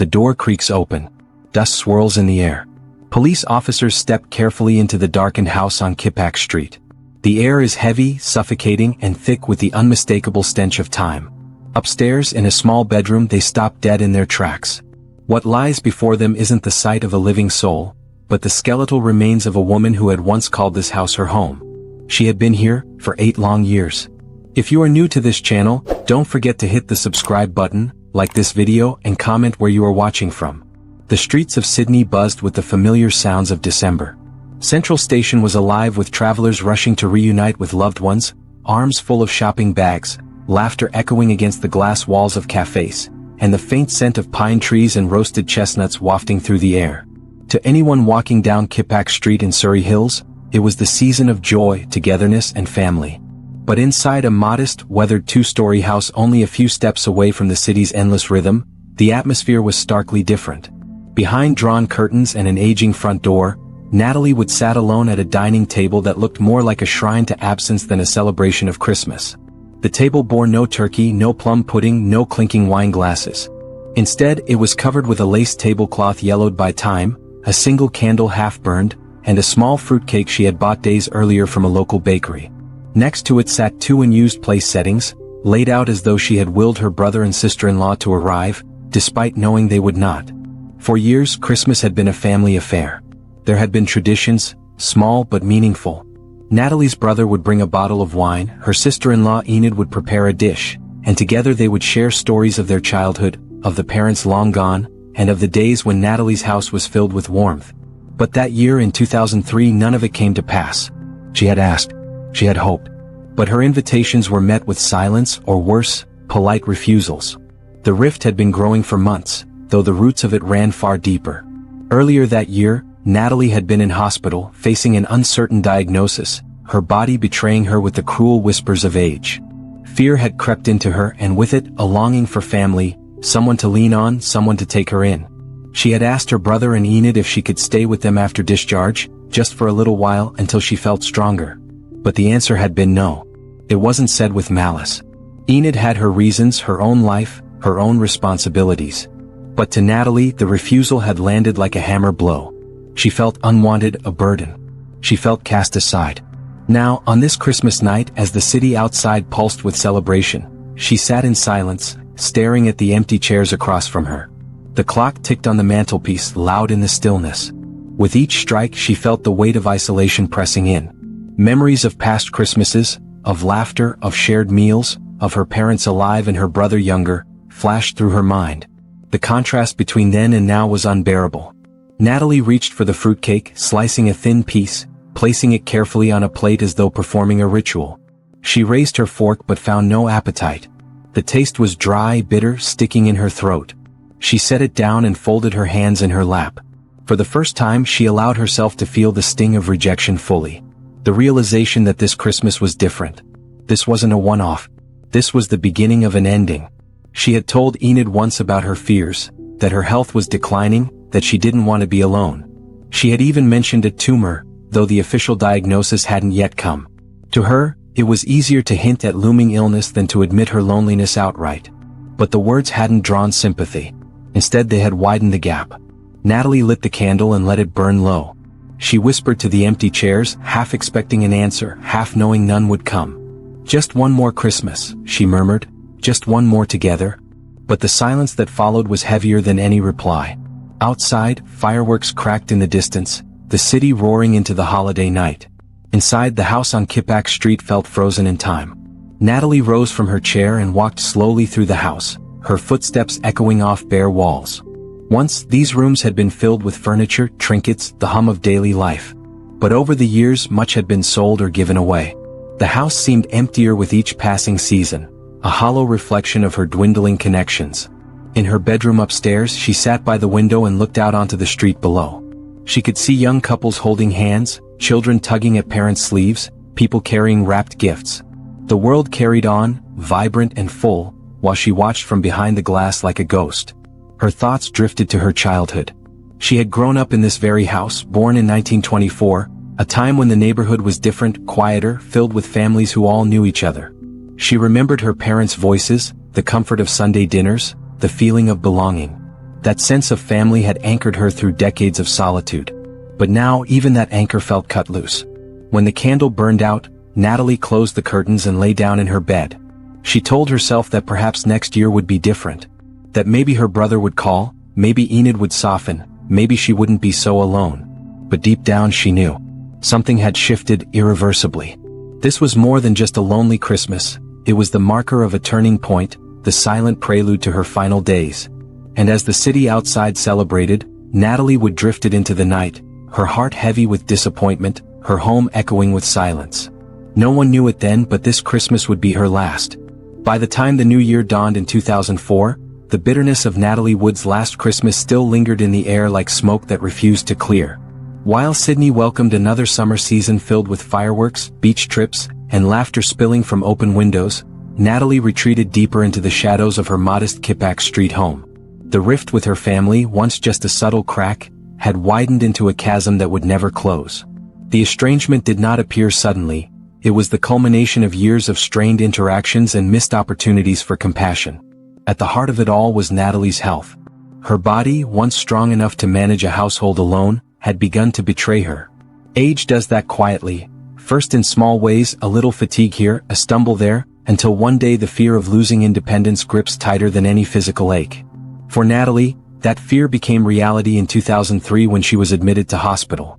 The door creaks open. Dust swirls in the air. Police officers step carefully into the darkened house on Kippax Street. The air is heavy, suffocating, and thick with the unmistakable stench of time. Upstairs, in a small bedroom, they stop dead in their tracks. What lies before them isn't the sight of a living soul, but the skeletal remains of a woman who had once called this house her home. She had been here for 8 long years. If you are new to this channel, don't forget to hit the subscribe button, like this video, and comment where you are watching from. The streets of Sydney buzzed with the familiar sounds of December. Central Station was alive with travelers rushing to reunite with loved ones, arms full of shopping bags, laughter echoing against the glass walls of cafes, and the faint scent of pine trees and roasted chestnuts wafting through the air. To anyone walking down Kippax Street in Surrey Hills, it was the season of joy, togetherness, and family. But inside a modest, weathered 2-story house only a few steps away from the city's endless rhythm, the atmosphere was starkly different. Behind drawn curtains and an aging front door, Natalie Wood sat alone at a dining table that looked more like a shrine to absence than a celebration of Christmas. The table bore no turkey, no plum pudding, no clinking wine glasses. Instead, it was covered with a lace tablecloth yellowed by time, a single candle half burned, and a small fruitcake she had bought days earlier from a local bakery. Next to it sat 2 unused place settings, laid out as though she had willed her brother and sister-in-law to arrive, despite knowing they would not. For years, Christmas had been a family affair. There had been traditions, small but meaningful. Natalie's brother would bring a bottle of wine, her sister-in-law Enid would prepare a dish, and together they would share stories of their childhood, of the parents long gone, and of the days when Natalie's house was filled with warmth. But that year in 2003, none of it came to pass. She had asked. She had hoped. But her invitations were met with silence, or worse, polite refusals. The rift had been growing for months, though the roots of it ran far deeper. Earlier that year, Natalie had been in hospital, facing an uncertain diagnosis, her body betraying her with the cruel whispers of age. Fear had crept into her, and with it, a longing for family, someone to lean on, someone to take her in. She had asked her brother and Enid if she could stay with them after discharge, just for a little while until she felt stronger. But the answer had been no. It wasn't said with malice. Enid had her reasons, her own life, her own responsibilities. But to Natalie, the refusal had landed like a hammer blow. She felt unwanted, a burden. She felt cast aside. Now, on this Christmas night, as the city outside pulsed with celebration, she sat in silence, staring at the empty chairs across from her. The clock ticked on the mantelpiece, loud in the stillness. With each strike, she felt the weight of isolation pressing in. Memories of past Christmases, of laughter, of shared meals, of her parents alive and her brother younger, flashed through her mind. The contrast between then and now was unbearable. Natalie reached for the fruitcake, slicing a thin piece, placing it carefully on a plate as though performing a ritual. She raised her fork but found no appetite. The taste was dry, bitter, sticking in her throat. She set it down and folded her hands in her lap. For the first time, she allowed herself to feel the sting of rejection fully. The realization that this Christmas was different. This wasn't a one-off. This was the beginning of an ending. She had told Enid once about her fears, that her health was declining, that she didn't want to be alone. She had even mentioned a tumor, though the official diagnosis hadn't yet come. To her, it was easier to hint at looming illness than to admit her loneliness outright. But the words hadn't drawn sympathy. Instead, they had widened the gap. Natalie lit the candle and let it burn low. She whispered to the empty chairs, half expecting an answer, half knowing none would come. "Just one more Christmas," she murmured. "Just one more together." But the silence that followed was heavier than any reply. Outside, fireworks cracked in the distance, the city roaring into the holiday night. Inside, the house on Kippax Street felt frozen in time. Natalie rose from her chair and walked slowly through the house, her footsteps echoing off bare walls. Once, these rooms had been filled with furniture, trinkets, the hum of daily life. But over the years, much had been sold or given away. The house seemed emptier with each passing season, a hollow reflection of her dwindling connections. In her bedroom upstairs, she sat by the window and looked out onto the street below. She could see young couples holding hands, children tugging at parents' sleeves, people carrying wrapped gifts. The world carried on, vibrant and full, while she watched from behind the glass like a ghost. Her thoughts drifted to her childhood. She had grown up in this very house, born in 1924, a time when the neighborhood was different, quieter, filled with families who all knew each other. She remembered her parents' voices, the comfort of Sunday dinners, the feeling of belonging. That sense of family had anchored her through decades of solitude. But now even that anchor felt cut loose. When the candle burned out, Natalie closed the curtains and lay down in her bed. She told herself that perhaps next year would be different. That maybe her brother would call, maybe Enid would soften, maybe she wouldn't be so alone. But deep down she knew. Something had shifted irreversibly. This was more than just a lonely Christmas. It was the marker of a turning point, the silent prelude to her final days. And as the city outside celebrated, Natalie Wood drifted into the night, her heart heavy with disappointment, her home echoing with silence. No one knew it then, but this Christmas would be her last. By the time the new year dawned in 2004, the bitterness of Natalie Wood's last Christmas still lingered in the air like smoke that refused to clear. While Sydney welcomed another summer season filled with fireworks, beach trips, and laughter spilling from open windows, Natalie retreated deeper into the shadows of her modest Kippax Street home. The rift with her family, once just a subtle crack, had widened into a chasm that would never close. The estrangement did not appear suddenly. It was the culmination of years of strained interactions and missed opportunities for compassion. At the heart of it all was Natalie's health. Her body, once strong enough to manage a household alone, had begun to betray her. Age does that quietly, first in small ways, a little fatigue here, a stumble there, until one day the fear of losing independence grips tighter than any physical ache. For Natalie, that fear became reality in 2003 when she was admitted to hospital.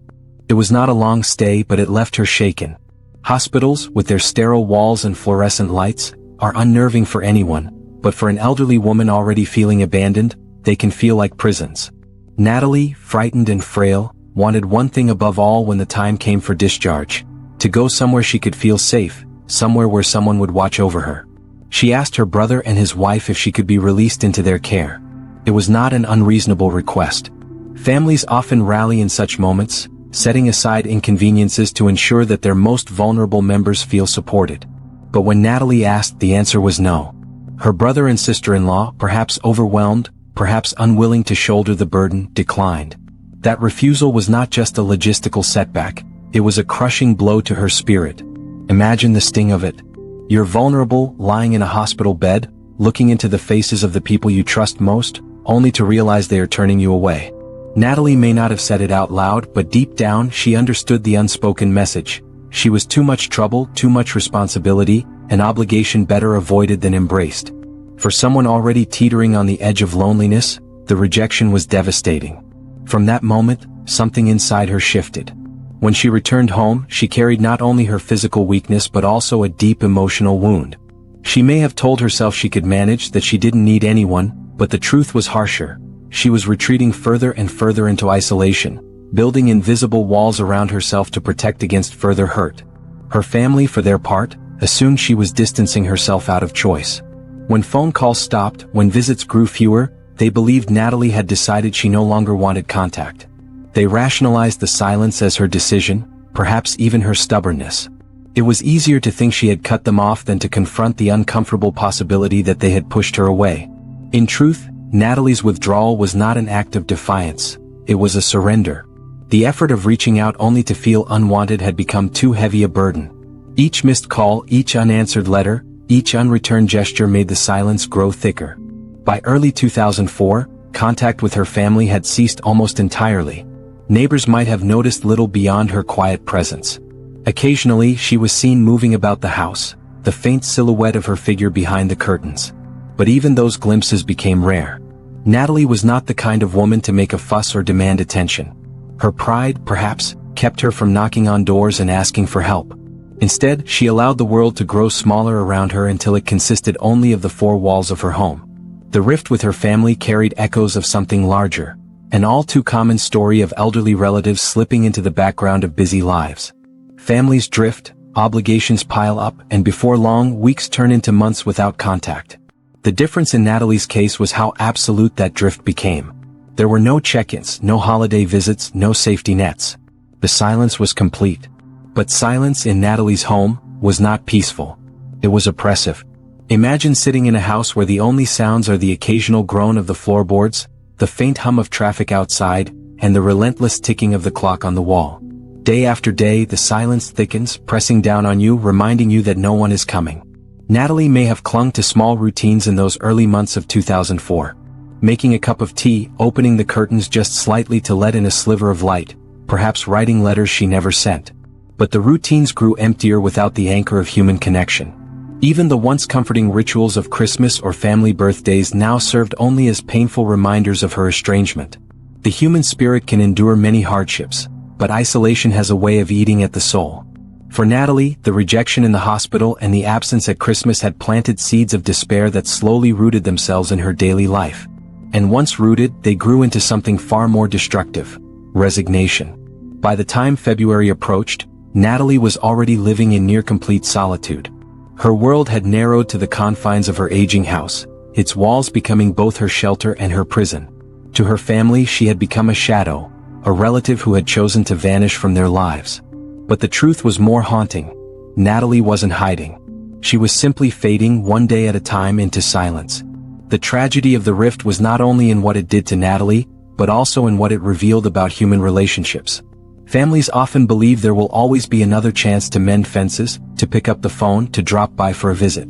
It was not a long stay, but it left her shaken. Hospitals, with their sterile walls and fluorescent lights, are unnerving for anyone, but for an elderly woman already feeling abandoned, they can feel like prisons. Natalie, frightened and frail, wanted one thing above all when the time came for discharge: to go somewhere she could feel safe, somewhere where someone would watch over her. She asked her brother and his wife if she could be released into their care. It was not an unreasonable request. Families often rally in such moments, setting aside inconveniences to ensure that their most vulnerable members feel supported. But when Natalie asked, the answer was no. Her brother and sister-in-law, perhaps overwhelmed, perhaps unwilling to shoulder the burden, declined. That refusal was not just a logistical setback, it was a crushing blow to her spirit. Imagine the sting of it. You're vulnerable, lying in a hospital bed, looking into the faces of the people you trust most, only to realize they are turning you away. Natalie may not have said it out loud, but deep down she understood the unspoken message. She was too much trouble, too much responsibility, an obligation better avoided than embraced. For someone already teetering on the edge of loneliness, the rejection was devastating. From that moment, something inside her shifted. When she returned home, she carried not only her physical weakness but also a deep emotional wound. She may have told herself she could manage, that she didn't need anyone, but the truth was harsher. She was retreating further and further into isolation, building invisible walls around herself to protect against further hurt. Her family, for their part, assumed she was distancing herself out of choice. When phone calls stopped, when visits grew fewer, they believed Natalie had decided she no longer wanted contact. They rationalized the silence as her decision, perhaps even her stubbornness. It was easier to think she had cut them off than to confront the uncomfortable possibility that they had pushed her away. In truth, Natalie's withdrawal was not an act of defiance, it was a surrender. The effort of reaching out only to feel unwanted had become too heavy a burden. Each missed call, each unanswered letter, each unreturned gesture made the silence grow thicker. By early 2004, contact with her family had ceased almost entirely. Neighbors might have noticed little beyond her quiet presence. Occasionally she was seen moving about the house, the faint silhouette of her figure behind the curtains. But even those glimpses became rare. Natalie was not the kind of woman to make a fuss or demand attention. Her pride, perhaps, kept her from knocking on doors and asking for help. Instead, she allowed the world to grow smaller around her until it consisted only of the four walls of her home. The rift with her family carried echoes of something larger, an all too common story of elderly relatives slipping into the background of busy lives. Families drift, obligations pile up, and before long, weeks turn into months without contact. The difference in Natalie's case was how absolute that drift became. There were no check-ins, no holiday visits, no safety nets. The silence was complete. But silence in Natalie's home was not peaceful. It was oppressive. Imagine sitting in a house where the only sounds are the occasional groan of the floorboards, the faint hum of traffic outside, and the relentless ticking of the clock on the wall. Day after day, the silence thickens, pressing down on you, reminding you that no one is coming. Natalie may have clung to small routines in those early months of 2004. making a cup of tea, opening the curtains just slightly to let in a sliver of light, perhaps writing letters she never sent. But the routines grew emptier without the anchor of human connection. Even the once comforting rituals of Christmas or family birthdays now served only as painful reminders of her estrangement. The human spirit can endure many hardships, but isolation has a way of eating at the soul. For Natalie, the rejection in the hospital and the absence at Christmas had planted seeds of despair that slowly rooted themselves in her daily life. And once rooted, they grew into something far more destructive: resignation. By the time February approached, Natalie was already living in near-complete solitude. Her world had narrowed to the confines of her aging house, its walls becoming both her shelter and her prison. To her family she had become a shadow, a relative who had chosen to vanish from their lives. But the truth was more haunting. Natalie wasn't hiding. She was simply fading one day at a time into silence. The tragedy of the rift was not only in what it did to Natalie, but also in what it revealed about human relationships. Families often believe there will always be another chance to mend fences, to pick up the phone, to drop by for a visit.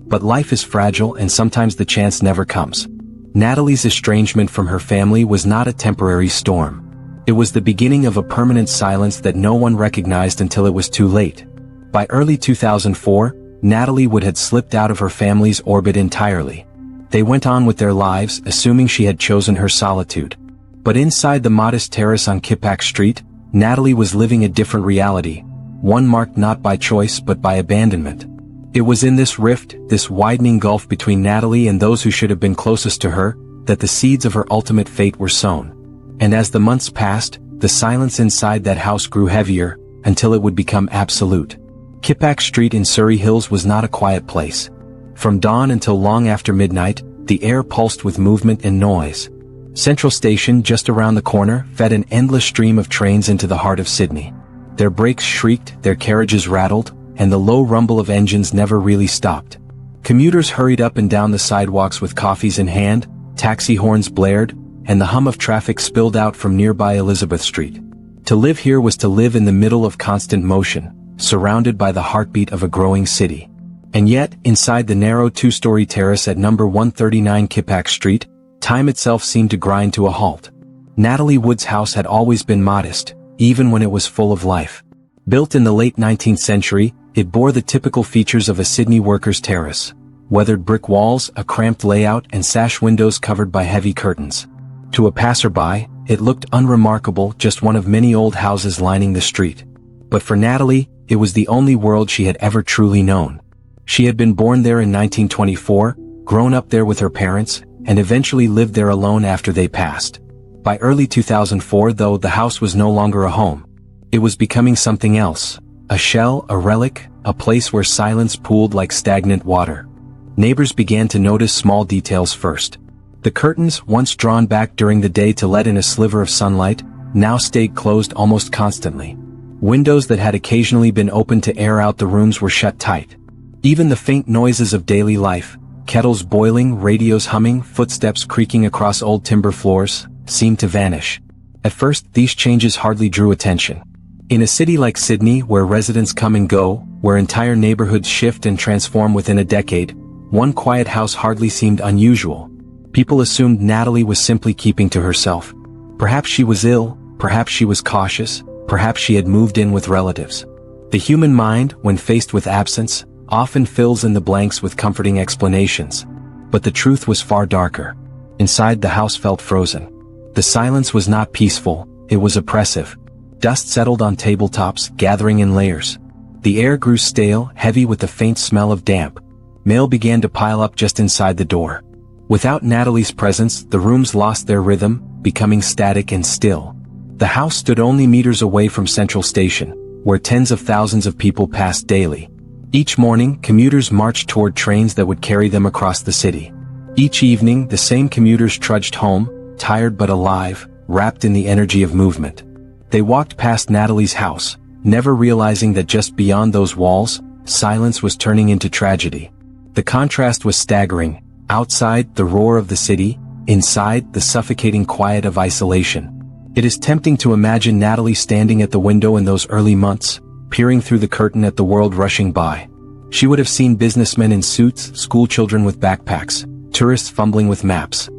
But life is fragile and sometimes the chance never comes. Natalie's estrangement from her family was not a temporary storm. It was the beginning of a permanent silence that no one recognized until it was too late. By early 2004, Natalie Wood had slipped out of her family's orbit entirely. They went on with their lives, assuming she had chosen her solitude. But inside the modest terrace on Kippax Street, Natalie was living a different reality, one marked not by choice but by abandonment. It was in this rift, this widening gulf between Natalie and those who should have been closest to her, that the seeds of her ultimate fate were sown. And as the months passed, the silence inside that house grew heavier, until it would become absolute. Kippax Street in Surrey Hills was not a quiet place. From dawn until long after midnight, the air pulsed with movement and noise. Central Station, just around the corner, fed an endless stream of trains into the heart of Sydney. Their brakes shrieked, their carriages rattled, and the low rumble of engines never really stopped. Commuters hurried up and down the sidewalks with coffees in hand, taxi horns blared, and the hum of traffic spilled out from nearby Elizabeth Street. To live here was to live in the middle of constant motion, surrounded by the heartbeat of a growing city. And yet, inside the narrow two-story terrace at number 139 Kippax Street, time itself seemed to grind to a halt. Natalie Wood's house had always been modest, even when it was full of life. Built in the late 19th century, it bore the typical features of a Sydney worker's terrace: weathered brick walls, a cramped layout, and sash windows covered by heavy curtains. To a passerby, it looked unremarkable, just one of many old houses lining the street. But for Natalie, it was the only world she had ever truly known. She had been born there in 1924, grown up there with her parents, and eventually lived there alone after they passed. By early 2004, though, the house was no longer a home. It was becoming something else: a shell, a relic, a place where silence pooled like stagnant water. Neighbors began to notice small details first. The curtains, once drawn back during the day to let in a sliver of sunlight, now stayed closed almost constantly. Windows that had occasionally been opened to air out the rooms were shut tight. Even the faint noises of daily life, kettles boiling, radios humming, footsteps creaking across old timber floors, seemed to vanish. At first, these changes hardly drew attention. In a city like Sydney, where residents come and go, where entire neighborhoods shift and transform within a decade, one quiet house hardly seemed unusual. People assumed Natalie was simply keeping to herself. Perhaps she was ill, perhaps she was cautious, perhaps she had moved in with relatives. The human mind, when faced with absence, often fills in the blanks with comforting explanations. But the truth was far darker. Inside, the house felt frozen. The silence was not peaceful, it was oppressive. Dust settled on tabletops, gathering in layers. The air grew stale, heavy with the faint smell of damp. Mail began to pile up just inside the door. Without Natalie's presence, the rooms lost their rhythm, becoming static and still. The house stood only meters away from Central Station, where tens of thousands of people passed daily. Each morning, commuters marched toward trains that would carry them across the city. Each evening, the same commuters trudged home, tired but alive, wrapped in the energy of movement. They walked past Natalie's house, never realizing that just beyond those walls, silence was turning into tragedy. The contrast was staggering. Outside, the roar of the city; inside, the suffocating quiet of isolation. It is tempting to imagine Natalie standing at the window in those early months, peering through the curtain at the world rushing by. She would have seen businessmen in suits, schoolchildren with backpacks, tourists fumbling with maps.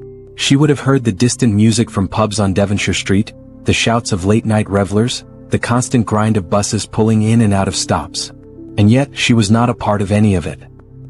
She would have heard the distant music from pubs on Devonshire Street, the shouts of late-night revelers, the constant grind of buses pulling in and out of stops. And yet, she was not a part of any of it.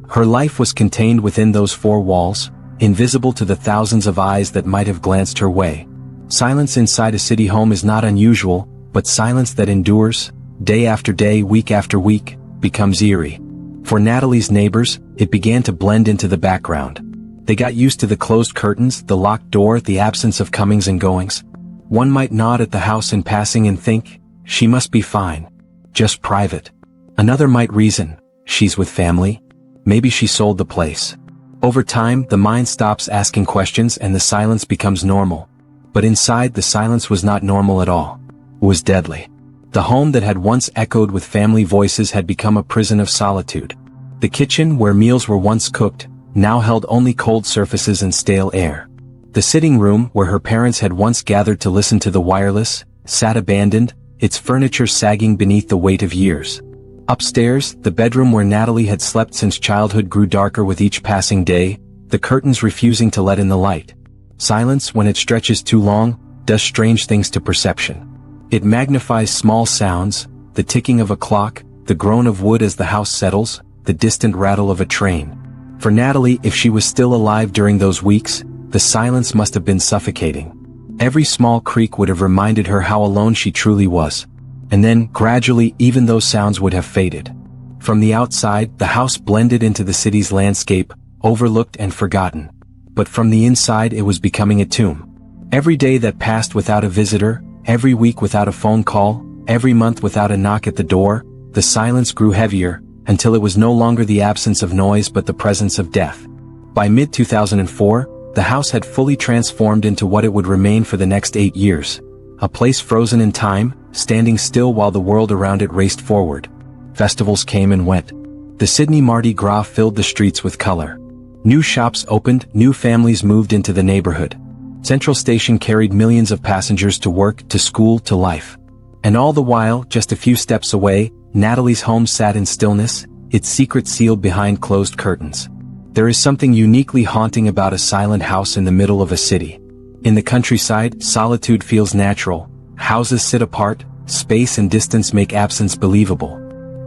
Her life was contained within those four walls, invisible to the thousands of eyes that might have glanced her way. Silence inside a city home is not unusual, but silence that endures, day after day, week after week, becomes eerie. For Natalie's neighbors, it began to blend into the background. They got used to the closed curtains, the locked door, the absence of comings and goings. One might nod at the house in passing and think, she must be fine. Just private. Another might reason, she's with family. Maybe she sold the place. Over time, the mind stops asking questions and the silence becomes normal. But inside, the silence was not normal at all. It was deadly. The home that had once echoed with family voices had become a prison of solitude. The kitchen, where meals were once cooked, now held only cold surfaces and stale air. The sitting room, where her parents had once gathered to listen to the wireless, sat abandoned, its furniture sagging beneath the weight of years. Upstairs, the bedroom where Natalie had slept since childhood grew darker with each passing day, the curtains refusing to let in the light. Silence, when it stretches too long, does strange things to perception. It magnifies small sounds, the ticking of a clock, the groan of wood as the house settles, the distant rattle of a train. For Natalie, if she was still alive during those weeks, the silence must have been suffocating. Every small creak would have reminded her how alone she truly was. And then, gradually, even those sounds would have faded. From the outside, the house blended into the city's landscape, overlooked and forgotten. But from the inside, it was becoming a tomb. Every day that passed without a visitor, every week without a phone call, every month without a knock at the door, the silence grew heavier, until it was no longer the absence of noise but the presence of death. By mid-2004, the house had fully transformed into what it would remain for the next 8 years. A place frozen in time, standing still while the world around it raced forward. Festivals came and went. The Sydney Mardi Gras filled the streets with color. New shops opened, new families moved into the neighborhood. Central Station carried millions of passengers to work, to school, to life. And all the while, just a few steps away, Natalie's home sat in stillness, its secret sealed behind closed curtains. There is something uniquely haunting about a silent house in the middle of a city. In the countryside, solitude feels natural. Houses sit apart, space and distance make absence believable.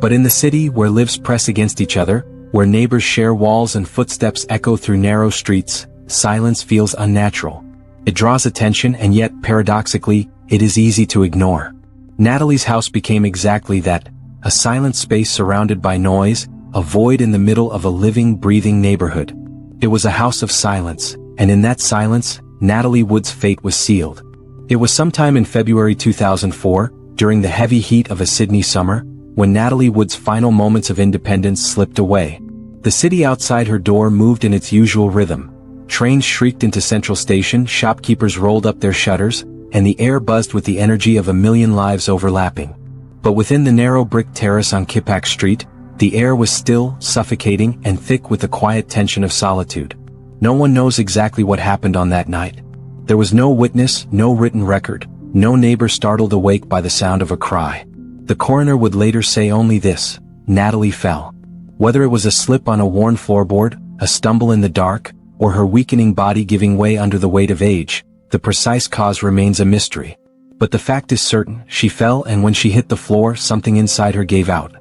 But in the city, where lives press against each other, where neighbors share walls and footsteps echo through narrow streets, silence feels unnatural. It draws attention and yet, paradoxically, it is easy to ignore. Natalie's house became exactly that, a silent space surrounded by noise, a void in the middle of a living, breathing neighborhood. It was a house of silence, and in that silence, Natalie Wood's fate was sealed. It was sometime in February 2004, during the heavy heat of a Sydney summer, when Natalie Wood's final moments of independence slipped away. The city outside her door moved in its usual rhythm. Trains shrieked into Central Station, shopkeepers rolled up their shutters, and the air buzzed with the energy of a million lives overlapping. But within the narrow brick terrace on Kippax Street, the air was still, suffocating, and thick with the quiet tension of solitude. No one knows exactly what happened on that night. There was no witness, no written record, no neighbor startled awake by the sound of a cry. The coroner would later say only this: Natalie fell. Whether it was a slip on a worn floorboard, a stumble in the dark, or her weakening body giving way under the weight of age, the precise cause remains a mystery. But the fact is certain, she fell, and when she hit the floor, something inside her gave out.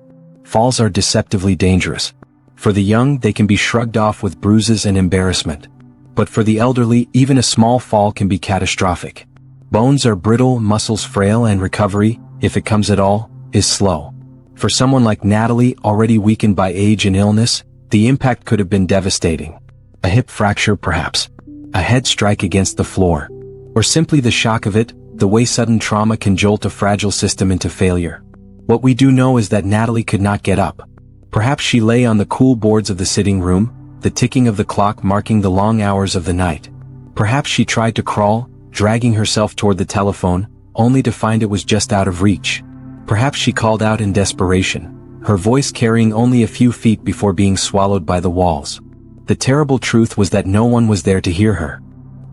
Falls are deceptively dangerous. For the young, they can be shrugged off with bruises and embarrassment. But for the elderly, even a small fall can be catastrophic. Bones are brittle, muscles frail, and recovery, if it comes at all, is slow. For someone like Natalie, already weakened by age and illness, the impact could have been devastating. A hip fracture perhaps. A head strike against the floor. Or simply the shock of it, the way sudden trauma can jolt a fragile system into failure. What we do know is that Natalie could not get up. Perhaps she lay on the cool boards of the sitting room, the ticking of the clock marking the long hours of the night. Perhaps she tried to crawl, dragging herself toward the telephone, only to find it was just out of reach. Perhaps she called out in desperation, her voice carrying only a few feet before being swallowed by the walls. The terrible truth was that no one was there to hear her.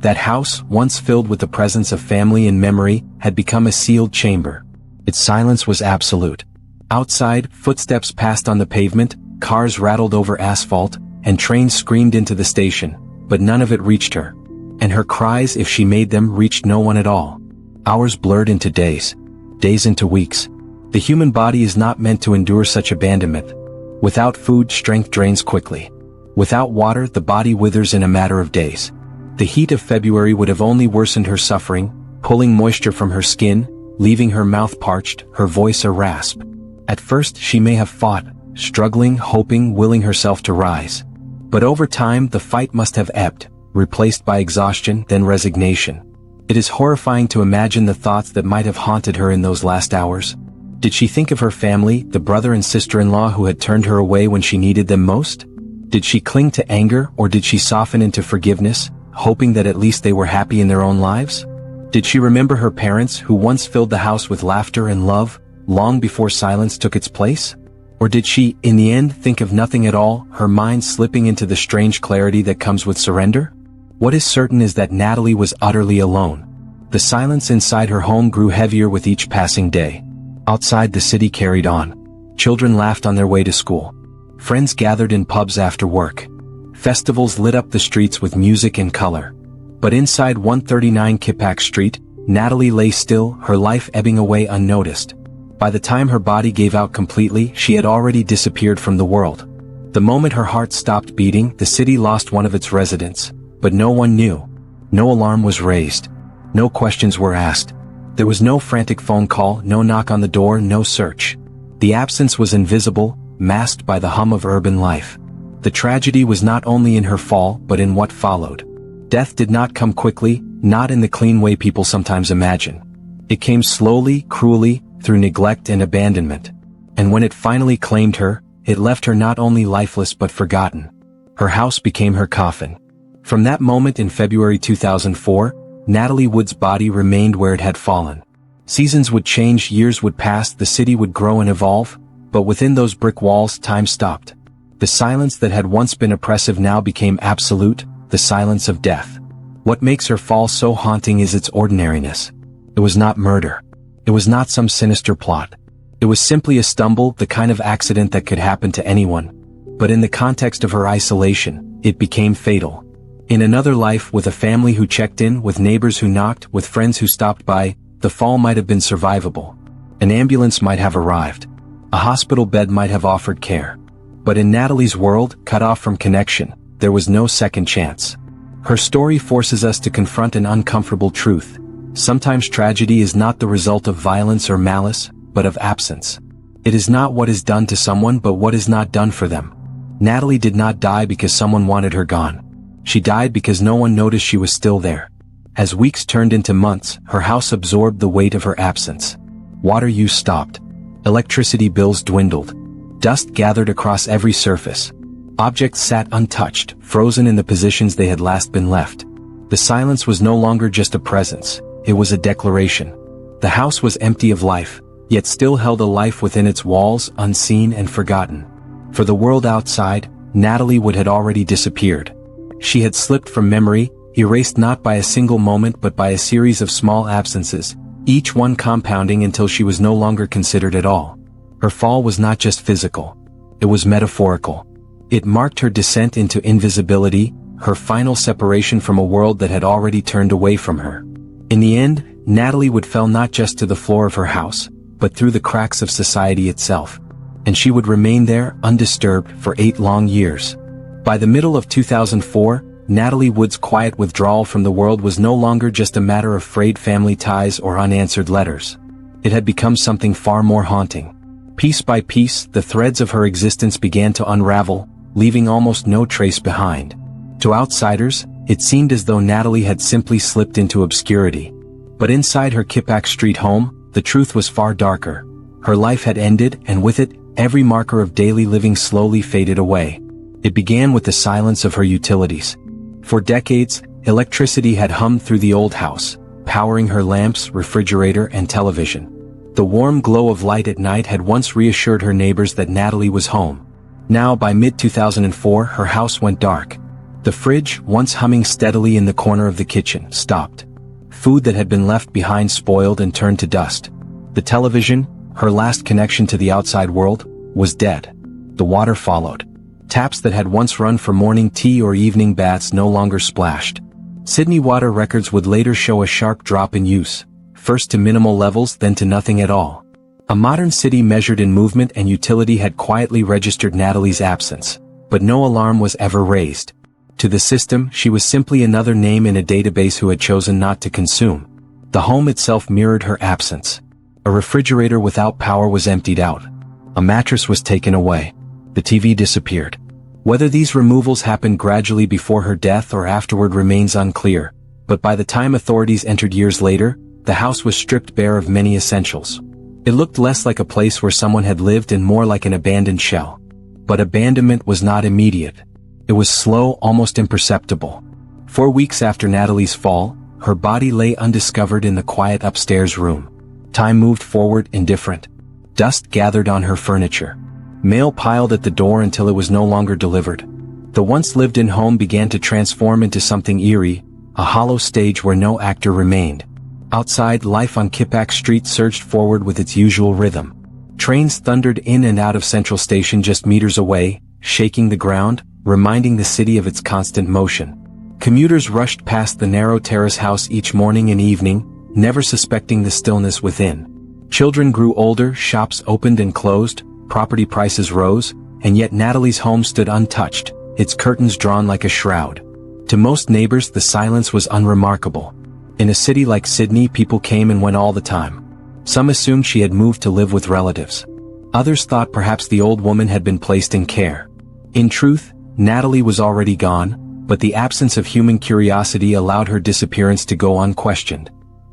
That house, once filled with the presence of family and memory, had become a sealed chamber. Its silence was absolute. Outside, footsteps passed on the pavement, cars rattled over asphalt, and trains screamed into the station, but none of it reached her. And her cries, if she made them, reached no one at all. Hours blurred into days. Days into weeks. The human body is not meant to endure such abandonment. Without food, strength drains quickly. Without water, the body withers in a matter of days. The heat of February would have only worsened her suffering, pulling moisture from her skin, leaving her mouth parched, her voice a rasp. At first she may have fought, struggling, hoping, willing herself to rise. But over time the fight must have ebbed, replaced by exhaustion, then resignation. It is horrifying to imagine the thoughts that might have haunted her in those last hours. Did she think of her family, the brother and sister-in-law who had turned her away when she needed them most? Did she cling to anger, or did she soften into forgiveness, hoping that at least they were happy in their own lives? Did she remember her parents who once filled the house with laughter and love, long before silence took its place? Or did she, in the end, think of nothing at all, her mind slipping into the strange clarity that comes with surrender? What is certain is that Natalie was utterly alone. The silence inside her home grew heavier with each passing day. Outside, the city carried on. Children laughed on their way to school. Friends gathered in pubs after work. Festivals lit up the streets with music and color. But inside 139 Kippax Street, Natalie lay still, her life ebbing away unnoticed. By the time her body gave out completely, she had already disappeared from the world. The moment her heart stopped beating, the city lost one of its residents. But no one knew. No alarm was raised. No questions were asked. There was no frantic phone call, no knock on the door, no search. The absence was invisible, masked by the hum of urban life. The tragedy was not only in her fall, but in what followed. Death did not come quickly, not in the clean way people sometimes imagine. It came slowly, cruelly, through neglect and abandonment. And when it finally claimed her, it left her not only lifeless but forgotten. Her house became her coffin. From that moment in February 2004, Natalie Wood's body remained where it had fallen. Seasons would change, years would pass, the city would grow and evolve, but within those brick walls time stopped. The silence that had once been oppressive now became absolute, the silence of death. What makes her fall so haunting is its ordinariness. It was not murder. It was not some sinister plot. It was simply a stumble, the kind of accident that could happen to anyone. But in the context of her isolation, it became fatal. In another life, with a family who checked in, with neighbors who knocked, with friends who stopped by, the fall might have been survivable. An ambulance might have arrived. A hospital bed might have offered care. But in Natalie's world, cut off from connection, there was no second chance. Her story forces us to confront an uncomfortable truth. Sometimes tragedy is not the result of violence or malice, but of absence. It is not what is done to someone but what is not done for them. Natalie did not die because someone wanted her gone. She died because no one noticed she was still there. As weeks turned into months, her house absorbed the weight of her absence. Water use stopped. Electricity bills dwindled. Dust gathered across every surface. Objects sat untouched, frozen in the positions they had last been left. The silence was no longer just a presence, it was a declaration. The house was empty of life, yet still held a life within its walls, unseen and forgotten. For the world outside, Natalie Wood had already disappeared. She had slipped from memory, erased not by a single moment but by a series of small absences, each one compounding until she was no longer considered at all. Her fall was not just physical. It was metaphorical. It marked her descent into invisibility, her final separation from a world that had already turned away from her. In the end, Natalie Wood fell not just to the floor of her house, but through the cracks of society itself. And she would remain there, undisturbed, for 8 long years. By the middle of 2004, Natalie Wood's quiet withdrawal from the world was no longer just a matter of frayed family ties or unanswered letters. It had become something far more haunting. Piece by piece, the threads of her existence began to unravel, leaving almost no trace behind. To outsiders, it seemed as though Natalie had simply slipped into obscurity. But inside her Kippax Street home, the truth was far darker. Her life had ended, and with it, every marker of daily living slowly faded away. It began with the silence of her utilities. For decades, electricity had hummed through the old house, powering her lamps, refrigerator, and television. The warm glow of light at night had once reassured her neighbors that Natalie was home. Now, by mid-2004, her house went dark. The fridge, once humming steadily in the corner of the kitchen, stopped. Food that had been left behind spoiled and turned to dust. The television, her last connection to the outside world, was dead. The water followed. Taps that had once run for morning tea or evening baths no longer splashed. Sydney water records would later show a sharp drop in use, first to minimal levels then to nothing at all. A modern city measured in movement and utility had quietly registered Natalie's absence, but no alarm was ever raised. To the system, she was simply another name in a database who had chosen not to consume. The home itself mirrored her absence. A refrigerator without power was emptied out. A mattress was taken away. The TV disappeared. Whether these removals happened gradually before her death or afterward remains unclear, but by the time authorities entered years later, the house was stripped bare of many essentials. It looked less like a place where someone had lived and more like an abandoned shell. But abandonment was not immediate. It was slow, almost imperceptible. 4 weeks after Natalie's fall, her body lay undiscovered in the quiet upstairs room. Time moved forward, indifferent. Dust gathered on her furniture. Mail piled at the door until it was no longer delivered. The once lived-in home began to transform into something eerie, a hollow stage where no actor remained. Outside, life on Kippax Street surged forward with its usual rhythm. Trains thundered in and out of Central Station just meters away, shaking the ground, reminding the city of its constant motion. Commuters rushed past the narrow terrace house each morning and evening, never suspecting the stillness within. Children grew older, shops opened and closed, property prices rose, and yet Natalie's home stood untouched, its curtains drawn like a shroud. To most neighbors, the silence was unremarkable. In a city like Sydney, people came and went all the time. Some assumed she had moved to live with relatives. Others thought perhaps the old woman had been placed in care. In truth, Natalie was already gone, but the absence of human curiosity allowed her disappearance to go unquestioned.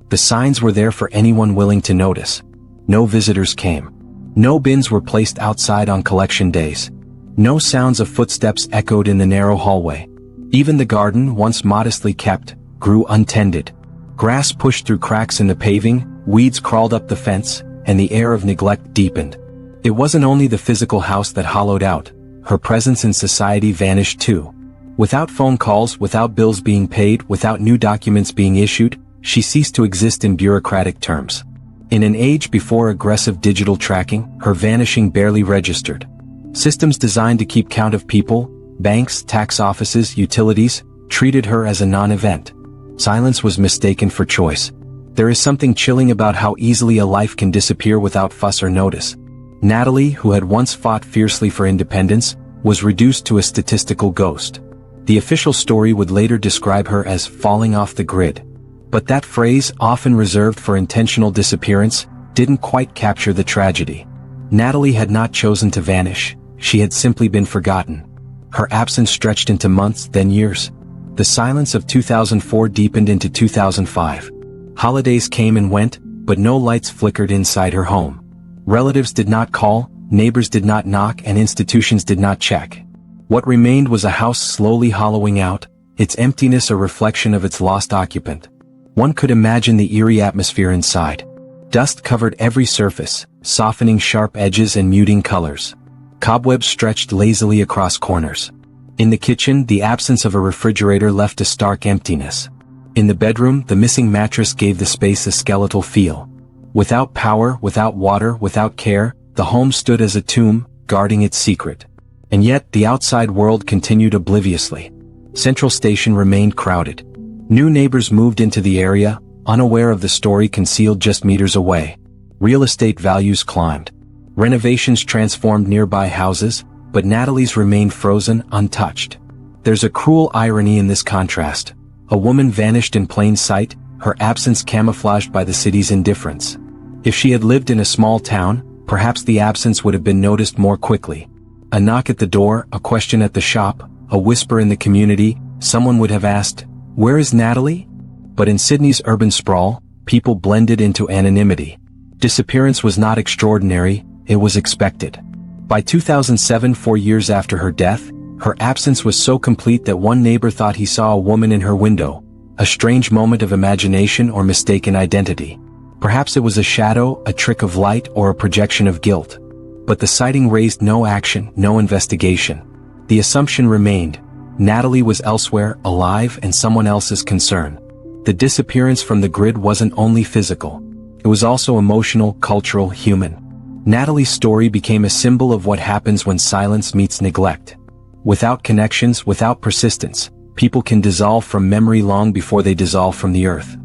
The signs were there for anyone willing to notice. No visitors came. No bins were placed outside on collection days. No sounds of footsteps echoed in the narrow hallway. Even the garden, once modestly kept, grew untended. Grass pushed through cracks in the paving, weeds crawled up the fence, and the air of neglect deepened. It wasn't only the physical house that hollowed out, her presence in society vanished too. Without phone calls, without bills being paid, without new documents being issued, she ceased to exist in bureaucratic terms. In an age before aggressive digital tracking, her vanishing barely registered. Systems designed to keep count of people, banks, tax offices, utilities, treated her as a non-event. Silence was mistaken for choice. There is something chilling about how easily a life can disappear without fuss or notice. Natalie, who had once fought fiercely for independence, was reduced to a statistical ghost. The official story would later describe her as falling off the grid. But that phrase, often reserved for intentional disappearance, didn't quite capture the tragedy. Natalie had not chosen to vanish, she had simply been forgotten. Her absence stretched into months, then years. The silence of 2004 deepened into 2005. Holidays came and went, but no lights flickered inside her home. Relatives did not call, neighbors did not knock, and institutions did not check. What remained was a house slowly hollowing out, its emptiness a reflection of its lost occupant. One could imagine the eerie atmosphere inside. Dust covered every surface, softening sharp edges and muting colors. Cobwebs stretched lazily across corners. In the kitchen, the absence of a refrigerator left a stark emptiness. In the bedroom, the missing mattress gave the space a skeletal feel. Without power, without water, without care, the home stood as a tomb, guarding its secret. And yet, the outside world continued obliviously. Central Station remained crowded. New neighbors moved into the area, unaware of the story concealed just meters away. Real estate values climbed. Renovations transformed nearby houses, but Natalie's remained frozen, untouched. There's a cruel irony in this contrast. A woman vanished in plain sight, her absence camouflaged by the city's indifference. If she had lived in a small town, perhaps the absence would have been noticed more quickly. A knock at the door, a question at the shop, a whisper in the community, someone would have asked, "Where is Natalie?" But in Sydney's urban sprawl, people blended into anonymity. Disappearance was not extraordinary, it was expected. By 2007, 4 years after her death, her absence was so complete that one neighbor thought he saw a woman in her window, a strange moment of imagination or mistaken identity. Perhaps it was a shadow, a trick of light, or a projection of guilt. But the sighting raised no action, no investigation. The assumption remained: Natalie was elsewhere, alive, and someone else's concern. The disappearance from the grid wasn't only physical. It was also emotional, cultural, human. Natalie's story became a symbol of what happens when silence meets neglect. Without connections, without persistence, People can dissolve from memory long before they dissolve from the earth.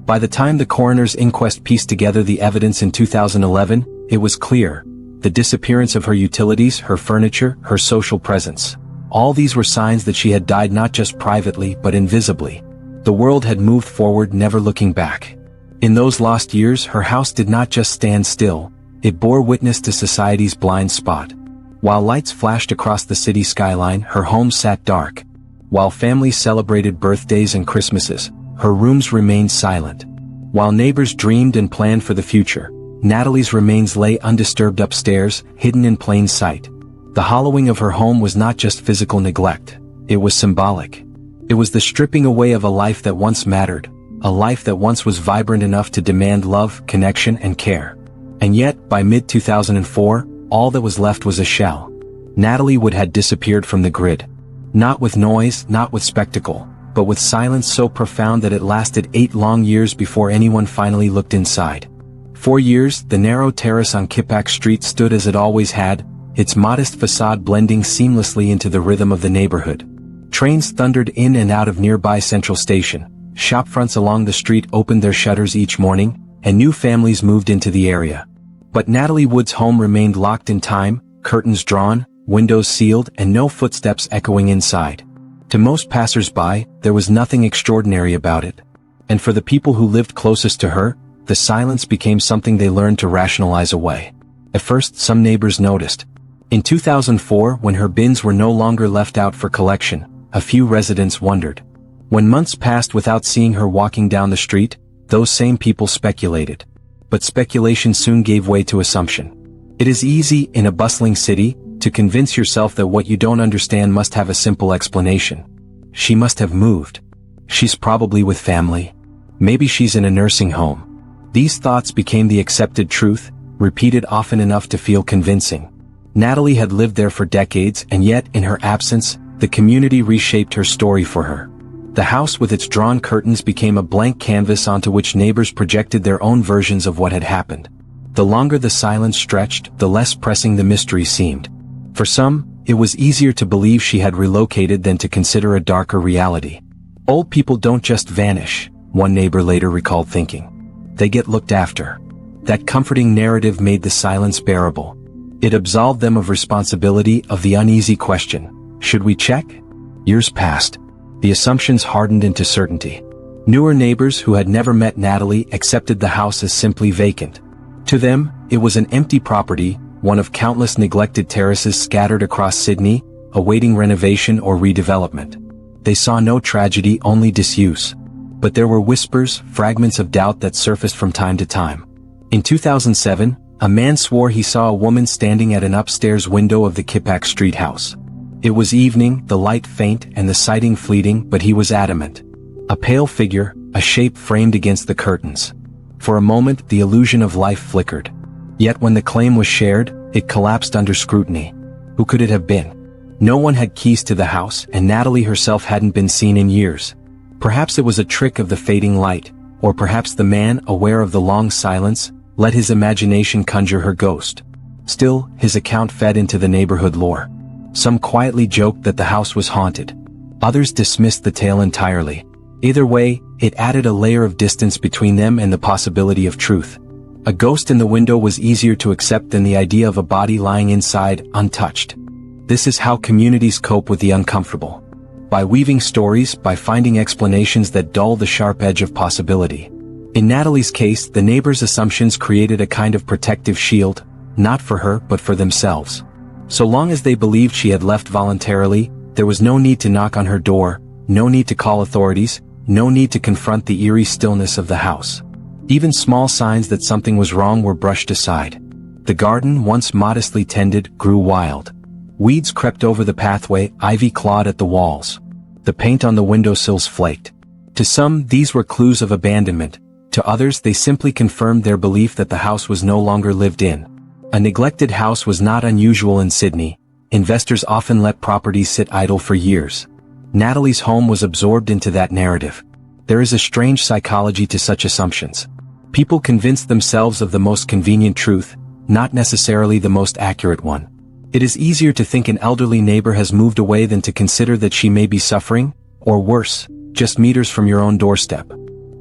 By the time the coroner's inquest pieced together the evidence in 2011, it was clear. The disappearance of her utilities, her furniture, her social presence. All these were signs that she had died not just privately but invisibly. The world had moved forward, never looking back. In those lost years, her house did not just stand still, it bore witness to society's blind spot. While lights flashed across the city skyline, her home sat dark. While families celebrated birthdays and Christmases, her rooms remained silent. While neighbors dreamed and planned for the future, Natalie's remains lay undisturbed upstairs, hidden in plain sight. The hollowing of her home was not just physical neglect, it was symbolic. It was the stripping away of a life that once mattered, a life that once was vibrant enough to demand love, connection, and care. And yet, by mid-2004, all that was left was a shell. Natalie Wood had disappeared from the grid. Not with noise, not with spectacle, but with silence so profound that it lasted 8 long years before anyone finally looked inside. 4 years, the narrow terrace on Kippax Street stood as it always had, its modest facade blending seamlessly into the rhythm of the neighborhood. Trains thundered in and out of nearby Central Station, shopfronts along the street opened their shutters each morning, and new families moved into the area. But Natalie Wood's home remained locked in time, curtains drawn, windows sealed, and no footsteps echoing inside. To most passers-by, there was nothing extraordinary about it. And for the people who lived closest to her, the silence became something they learned to rationalize away. At first, some neighbors noticed. In 2004, when her bins were no longer left out for collection, a few residents wondered. When months passed without seeing her walking down the street, those same people speculated. But speculation soon gave way to assumption. It is easy, in a bustling city, to convince yourself that what you don't understand must have a simple explanation. She must have moved. She's probably with family. Maybe she's in a nursing home. These thoughts became the accepted truth, repeated often enough to feel convincing. Natalie had lived there for decades, and yet, in her absence, the community reshaped her story for her. The house with its drawn curtains became a blank canvas onto which neighbors projected their own versions of what had happened. The longer the silence stretched, the less pressing the mystery seemed. For some, it was easier to believe she had relocated than to consider a darker reality. Old people don't just vanish, one neighbor later recalled thinking. They get looked after. That comforting narrative made the silence bearable. It absolved them of responsibility, of the uneasy question, should we check? Years passed. The assumptions hardened into certainty. Newer neighbors who had never met Natalie accepted the house as simply vacant. To them, it was an empty property, one of countless neglected terraces scattered across Sydney, awaiting renovation or redevelopment. They saw no tragedy, only disuse. But there were whispers, fragments of doubt that surfaced from time to time. In 2007, a man swore he saw a woman standing at an upstairs window of the Kippax Street house. It was evening, the light faint and the sighting fleeting, but he was adamant. A pale figure, a shape framed against the curtains. For a moment, the illusion of life flickered. Yet when the claim was shared, it collapsed under scrutiny. Who could it have been? No one had keys to the house, and Natalie herself hadn't been seen in years. Perhaps it was a trick of the fading light, or perhaps the man, aware of the long silence, let his imagination conjure her ghost. Still, his account fed into the neighborhood lore. Some quietly joked that the house was haunted. Others dismissed the tale entirely. Either way, it added a layer of distance between them and the possibility of truth. A ghost in the window was easier to accept than the idea of a body lying inside, untouched. This is how communities cope with the uncomfortable. By weaving stories, by finding explanations that dull the sharp edge of possibility. In Natalie's case, the neighbors' assumptions created a kind of protective shield, not for her but for themselves. So long as they believed she had left voluntarily, there was no need to knock on her door, no need to call authorities, no need to confront the eerie stillness of the house. Even small signs that something was wrong were brushed aside. The garden, once modestly tended, grew wild. Weeds crept over the pathway, ivy clawed at the walls. The paint on the windowsills flaked. To some, these were clues of abandonment. To others, they simply confirmed their belief that the house was no longer lived in. A neglected house was not unusual in Sydney. Investors often let properties sit idle for years. Natalie's home was absorbed into that narrative. There is a strange psychology to such assumptions. People convince themselves of the most convenient truth, not necessarily the most accurate one. It is easier to think an elderly neighbor has moved away than to consider that she may be suffering, or worse, just meters from your own doorstep.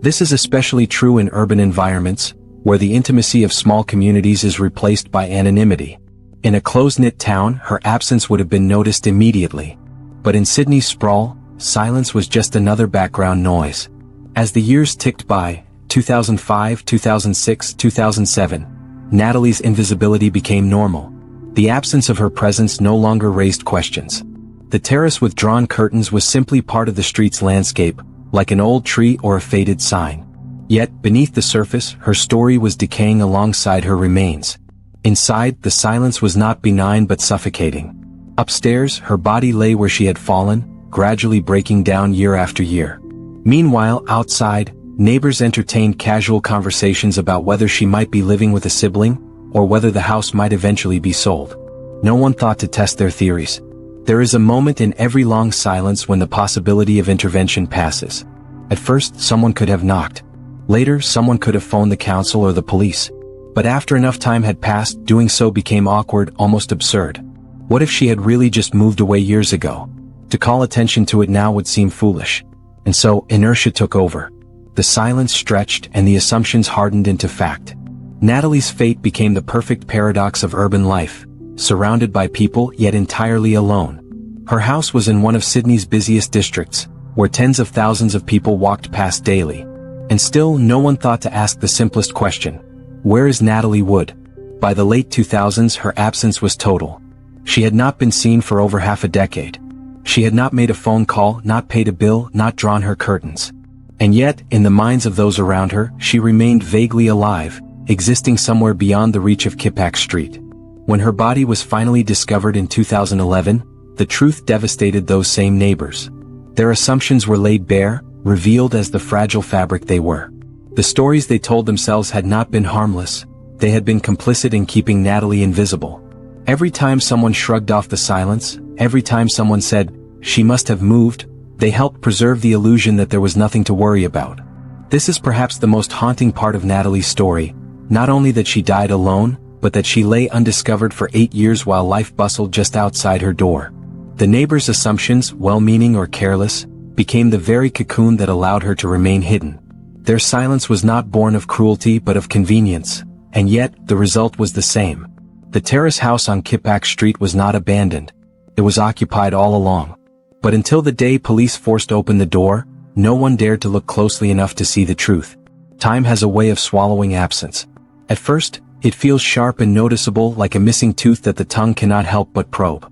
This is especially true in urban environments, where the intimacy of small communities is replaced by anonymity. In a close-knit town, her absence would have been noticed immediately. But in Sydney's sprawl, silence was just another background noise. As the years ticked by, 2005, 2006, 2007, Natalie's invisibility became normal. The absence of her presence no longer raised questions. The terrace with drawn curtains was simply part of the street's landscape, like an old tree or a faded sign. Yet, beneath the surface, her story was decaying alongside her remains. Inside, the silence was not benign but suffocating. Upstairs, her body lay where she had fallen, gradually breaking down year after year. Meanwhile, outside, neighbors entertained casual conversations about whether she might be living with a sibling, or whether the house might eventually be sold. No one thought to test their theories. There is a moment in every long silence when the possibility of intervention passes. At first, someone could have knocked. Later, someone could have phoned the council or the police. But after enough time had passed, doing so became awkward, almost absurd. What if she had really just moved away years ago? To call attention to it now would seem foolish. And so, inertia took over. The silence stretched and the assumptions hardened into fact. Natalie's fate became the perfect paradox of urban life, surrounded by people yet entirely alone. Her house was in one of Sydney's busiest districts, where tens of thousands of people walked past daily. And still, no one thought to ask the simplest question. Where is Natalie Wood? By the late 2000s, her absence was total. She had not been seen for over half a decade. She had not made a phone call, not paid a bill, not drawn her curtains. And yet, in the minds of those around her, she remained vaguely alive, existing somewhere beyond the reach of Kippax Street. When her body was finally discovered in 2011, the truth devastated those same neighbors. Their assumptions were laid bare, revealed as the fragile fabric they were. The stories they told themselves had not been harmless, they had been complicit in keeping Natalie invisible. Every time someone shrugged off the silence, every time someone said, "She must have moved," they helped preserve the illusion that there was nothing to worry about. This is perhaps the most haunting part of Natalie's story, not only that she died alone, but that she lay undiscovered for 8 years while life bustled just outside her door. The neighbors' assumptions, well-meaning or careless, became the very cocoon that allowed her to remain hidden. Their silence was not born of cruelty but of convenience, and yet, the result was the same. The terrace house on Kippax Street was not abandoned. It was occupied all along. But until the day police forced open the door, no one dared to look closely enough to see the truth. Time has a way of swallowing absence. At first, it feels sharp and noticeable, like a missing tooth that the tongue cannot help but probe.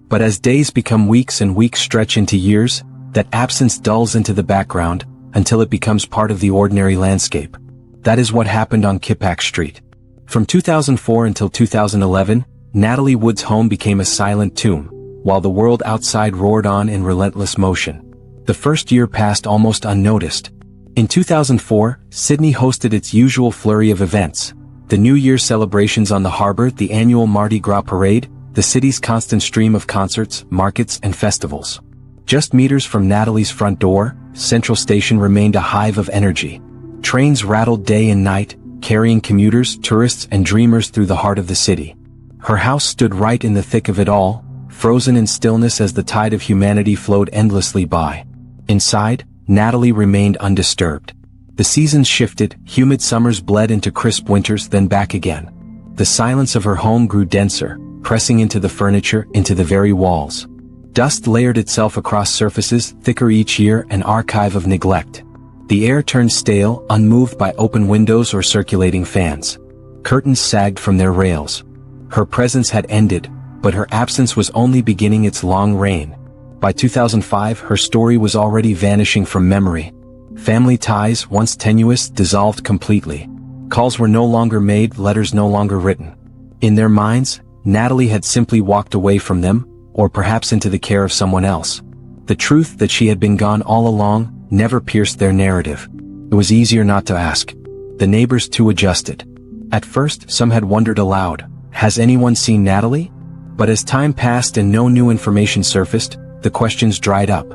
But as days become weeks and weeks stretch into years, that absence dulls into the background, until it becomes part of the ordinary landscape. That is what happened on Kippax Street. From 2004 until 2011, Natalie Wood's home became a silent tomb, while the world outside roared on in relentless motion. The first year passed almost unnoticed. In 2004, Sydney hosted its usual flurry of events. The New Year celebrations on the harbour, the annual Mardi Gras parade, the city's constant stream of concerts, markets, and festivals. Just meters from Natalie's front door, Central Station remained a hive of energy. Trains rattled day and night, carrying commuters, tourists, and dreamers through the heart of the city. Her house stood right in the thick of it all, frozen in stillness as the tide of humanity flowed endlessly by. Inside, Natalie remained undisturbed. The seasons shifted, humid summers bled into crisp winters, then back again. The silence of her home grew denser, pressing into the furniture, into the very walls. Dust layered itself across surfaces, thicker each year, an archive of neglect. The air turned stale, unmoved by open windows or circulating fans. Curtains sagged from their rails. Her presence had ended, but her absence was only beginning its long reign. By 2005, her story was already vanishing from memory. Family ties, once tenuous, dissolved completely. Calls were no longer made, letters no longer written. In their minds, Natalie had simply walked away from them, or perhaps into the care of someone else. The truth that she had been gone all along never pierced their narrative. It was easier not to ask. The neighbors too adjusted. At first, some had wondered aloud, has anyone seen Natalie? But as time passed and no new information surfaced, the questions dried up.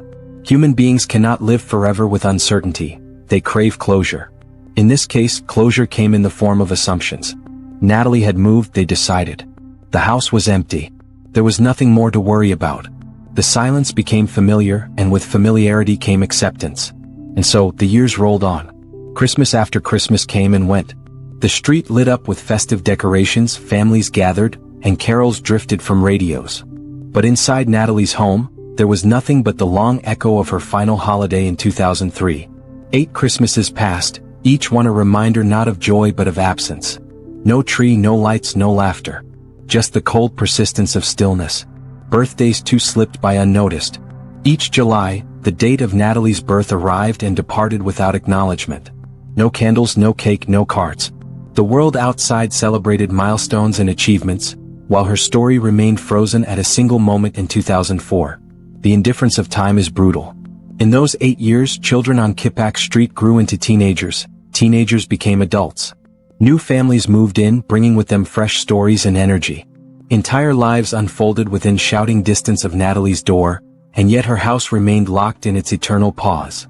Human beings cannot live forever with uncertainty. They crave closure. In this case, closure came in the form of assumptions. Natalie had moved, they decided. The house was empty. There was nothing more to worry about. The silence became familiar, and with familiarity came acceptance. And so, the years rolled on. Christmas after Christmas came and went. The street lit up with festive decorations, families gathered, and carols drifted from radios. But inside Natalie's home, there was nothing but the long echo of her final holiday in 2003. 8 Christmases passed, each one a reminder not of joy but of absence. No tree, no lights, no laughter. Just the cold persistence of stillness. Birthdays too slipped by unnoticed. Each July, the date of Natalie's birth arrived and departed without acknowledgement. No candles, no cake, no cards. The world outside celebrated milestones and achievements, while her story remained frozen at a single moment in 2004. The indifference of time is brutal. In those 8 years, children on Kippax Street grew into teenagers. Teenagers became adults. New families moved in, bringing with them fresh stories and energy. Entire lives unfolded within shouting distance of Natalie's door, and yet her house remained locked in its eternal pause.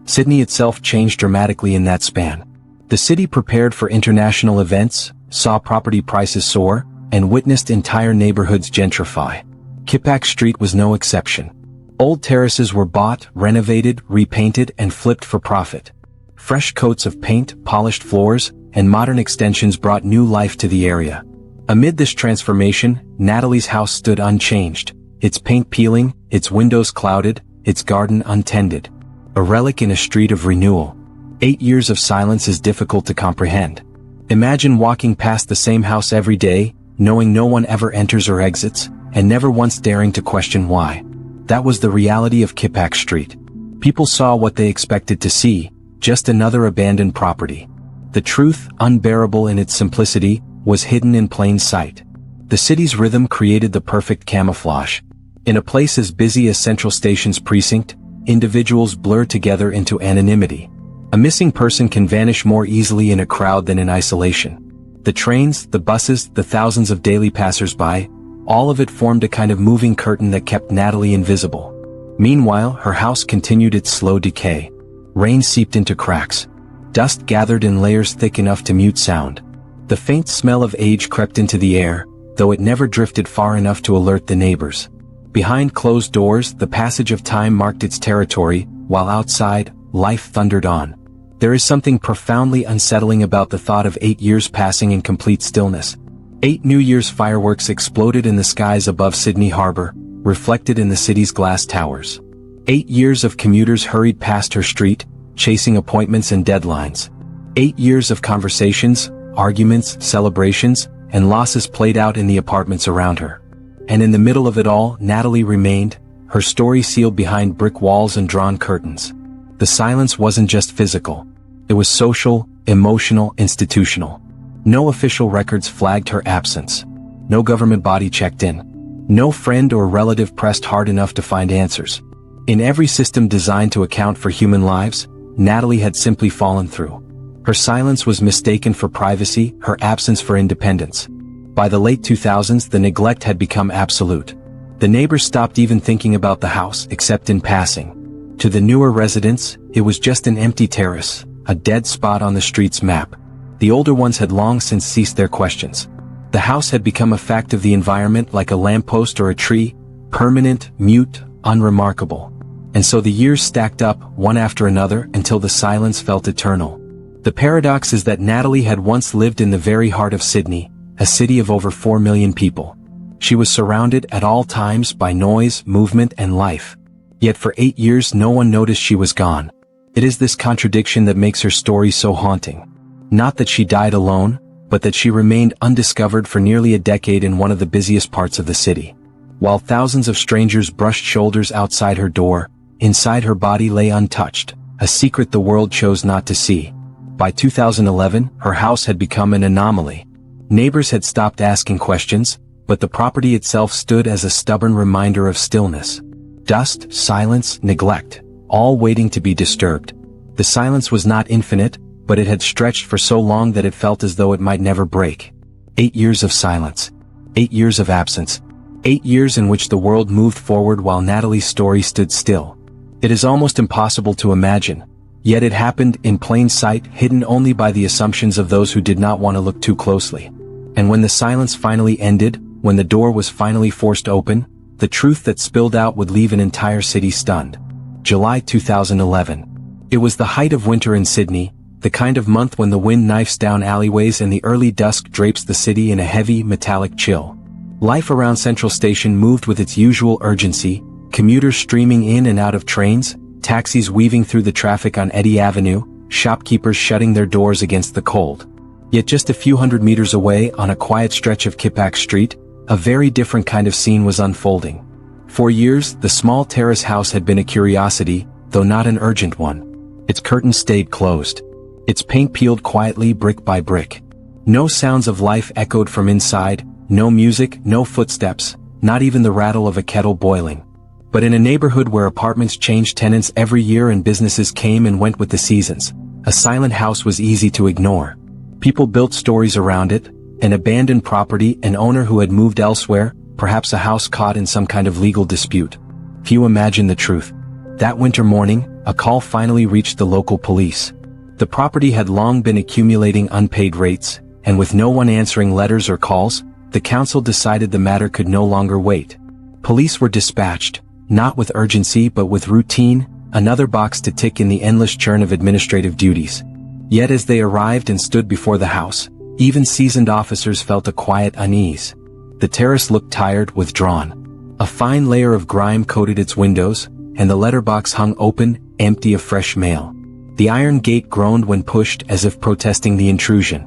Sydney itself changed dramatically in that span. The city prepared for international events, saw property prices soar, and witnessed entire neighborhoods gentrify. Kippax Street was no exception. Old terraces were bought, renovated, repainted, and flipped for profit. Fresh coats of paint, polished floors, and modern extensions brought new life to the area. Amid this transformation, Natalie's house stood unchanged, its paint peeling, its windows clouded, its garden untended. A relic in a street of renewal. 8 years of silence is difficult to comprehend. Imagine walking past the same house every day, knowing no one ever enters or exits, and never once daring to question why. That was the reality of Kippax Street. People saw what they expected to see, just another abandoned property. The truth, unbearable in its simplicity, was hidden in plain sight. The city's rhythm created the perfect camouflage. In a place as busy as Central Station's precinct, individuals blur together into anonymity. A missing person can vanish more easily in a crowd than in isolation. The trains, the buses, the thousands of daily passers-by, all of it formed a kind of moving curtain that kept Natalie invisible. Meanwhile, her house continued its slow decay. Rain seeped into cracks. Dust gathered in layers thick enough to mute sound. The faint smell of age crept into the air, though it never drifted far enough to alert the neighbors. Behind closed doors, the passage of time marked its territory, while outside, life thundered on. There is something profoundly unsettling about the thought of 8 years passing in complete stillness. 8 New Year's fireworks exploded in the skies above Sydney Harbor, reflected in the city's glass towers. 8 years of commuters hurried past her street, chasing appointments and deadlines. 8 years of conversations, arguments, celebrations, and losses played out in the apartments around her. And in the middle of it all, Natalie remained, her story sealed behind brick walls and drawn curtains. The silence wasn't just physical. It was social, emotional, institutional. No official records flagged her absence. No government body checked in. No friend or relative pressed hard enough to find answers. In every system designed to account for human lives, Natalie had simply fallen through. Her silence was mistaken for privacy, her absence for independence. By the late 2000s, the neglect had become absolute. The neighbors stopped even thinking about the house, except in passing. To the newer residents, it was just an empty terrace, a dead spot on the street's map. The older ones had long since ceased their questions. The house had become a fact of the environment, like a lamppost or a tree, permanent, mute, unremarkable. And so the years stacked up, one after another, until the silence felt eternal. The paradox is that Natalie had once lived in the very heart of Sydney, a city of over 4 million people. She was surrounded at all times by noise, movement, and life. Yet for 8 years no one noticed she was gone. It is this contradiction that makes her story so haunting. Not that she died alone, but that she remained undiscovered for nearly a decade in one of the busiest parts of the city. While thousands of strangers brushed shoulders outside her door, inside her body lay untouched, a secret the world chose not to see. By 2011, her house had become an anomaly. Neighbors had stopped asking questions, but the property itself stood as a stubborn reminder of stillness. Dust, silence, neglect, all waiting to be disturbed. The silence was not infinite, but it had stretched for so long that it felt as though it might never break. 8 years of silence. 8 years of absence. 8 years in which the world moved forward while Natalie's story stood still. It is almost impossible to imagine. Yet it happened in plain sight, hidden only by the assumptions of those who did not want to look too closely. And when the silence finally ended, when the door was finally forced open, The truth that spilled out would leave an entire city stunned. July 2011. It was the height of winter in Sydney, the kind of month when the wind knifes down alleyways and the early dusk drapes the city in a heavy, metallic chill. Life around Central Station moved with its usual urgency, commuters streaming in and out of trains, taxis weaving through the traffic on Eddy Avenue, shopkeepers shutting their doors against the cold. Yet just a few hundred meters away on a quiet stretch of Kippax Street, a very different kind of scene was unfolding. For years, the small terrace house had been a curiosity, though not an urgent one. Its curtains stayed closed. Its paint peeled quietly brick by brick. No sounds of life echoed from inside, no music, no footsteps, not even the rattle of a kettle boiling. But in a neighborhood where apartments changed tenants every year and businesses came and went with the seasons, a silent house was easy to ignore. People built stories around it, an abandoned property, an owner who had moved elsewhere, perhaps a house caught in some kind of legal dispute. Few imagined the truth. That winter morning, a call finally reached the local police. The property had long been accumulating unpaid rates, and with no one answering letters or calls, the council decided the matter could no longer wait. Police were dispatched, not with urgency but with routine, another box to tick in the endless churn of administrative duties. Yet as they arrived and stood before the house, even seasoned officers felt a quiet unease. The terrace looked tired, withdrawn. A fine layer of grime coated its windows, and the letterbox hung open, empty of fresh mail. The iron gate groaned when pushed as if protesting the intrusion.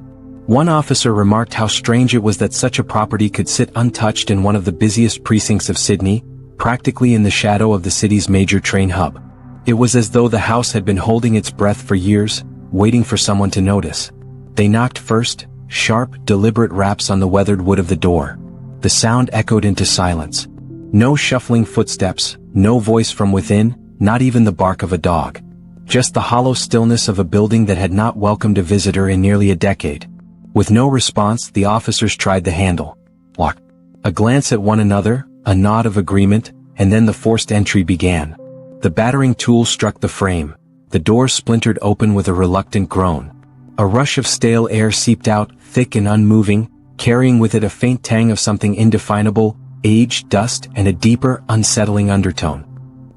One officer remarked how strange it was that such a property could sit untouched in one of the busiest precincts of Sydney, practically in the shadow of the city's major train hub. It was as though the house had been holding its breath for years, waiting for someone to notice. They knocked first, sharp, deliberate raps on the weathered wood of the door. The sound echoed into silence. No shuffling footsteps, no voice from within, not even the bark of a dog. Just the hollow stillness of a building that had not welcomed a visitor in nearly a decade. With no response, the officers tried the handle. Lock. A glance at one another, a nod of agreement, and then the forced entry began. The battering tool struck the frame. The door splintered open with a reluctant groan. A rush of stale air seeped out, thick and unmoving, carrying with it a faint tang of something indefinable, age, dust, and a deeper, unsettling undertone.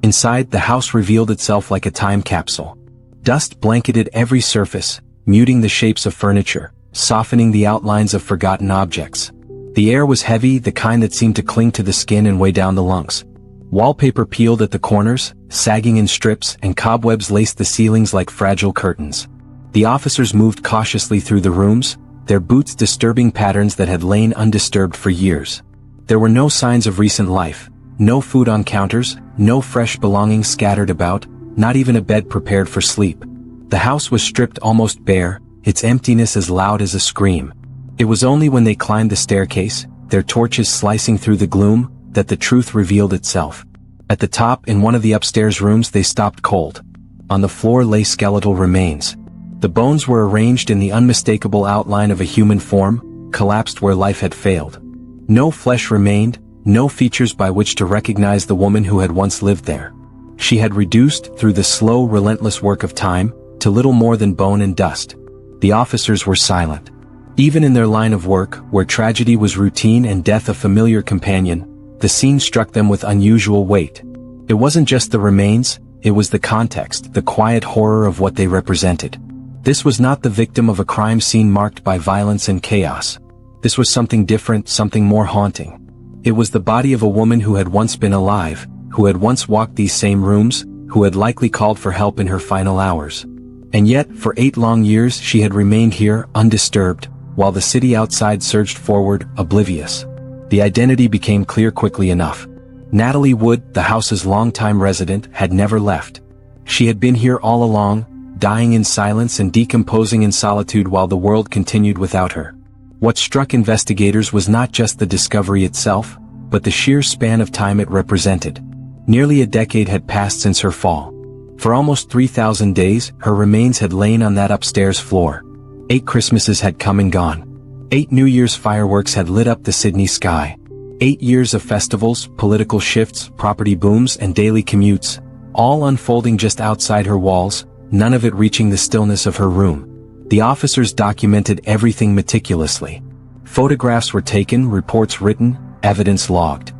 Inside, the house revealed itself like a time capsule. Dust blanketed every surface, muting the shapes of furniture, softening the outlines of forgotten objects. The air was heavy, the kind that seemed to cling to the skin and weigh down the lungs. Wallpaper peeled at the corners, sagging in strips, and cobwebs laced the ceilings like fragile curtains. The officers moved cautiously through the rooms, their boots disturbing patterns that had lain undisturbed for years. There were no signs of recent life, no food on counters, no fresh belongings scattered about, not even a bed prepared for sleep. The house was stripped almost bare, its emptiness as loud as a scream. It was only when they climbed the staircase, their torches slicing through the gloom, that the truth revealed itself. At the top, in one of the upstairs rooms, they stopped cold. On the floor lay skeletal remains. The bones were arranged in the unmistakable outline of a human form, collapsed where life had failed. No flesh remained, no features by which to recognize the woman who had once lived there. She had reduced, through the slow, relentless work of time, to little more than bone and dust. The officers were silent. Even in their line of work, where tragedy was routine and death a familiar companion, the scene struck them with unusual weight. It wasn't just the remains, it was the context, the quiet horror of what they represented. This was not the victim of a crime scene marked by violence and chaos. This was something different, something more haunting. It was the body of a woman who had once been alive, who had once walked these same rooms, who had likely called for help in her final hours. And yet, for 8 long years she had remained here, undisturbed, while the city outside surged forward, oblivious. The identity became clear quickly enough. Natalie Wood, the house's longtime resident, had never left. She had been here all along, dying in silence and decomposing in solitude while the world continued without her. What struck investigators was not just the discovery itself, but the sheer span of time it represented. Nearly a decade had passed since her fall. For almost 3,000 days, her remains had lain on that upstairs floor. 8 Christmases had come and gone. 8 New Year's fireworks had lit up the Sydney sky. 8 years of festivals, political shifts, property booms, and daily commutes, all unfolding just outside her walls, none of it reaching the stillness of her room. The officers documented everything meticulously. Photographs were taken, reports written, evidence logged.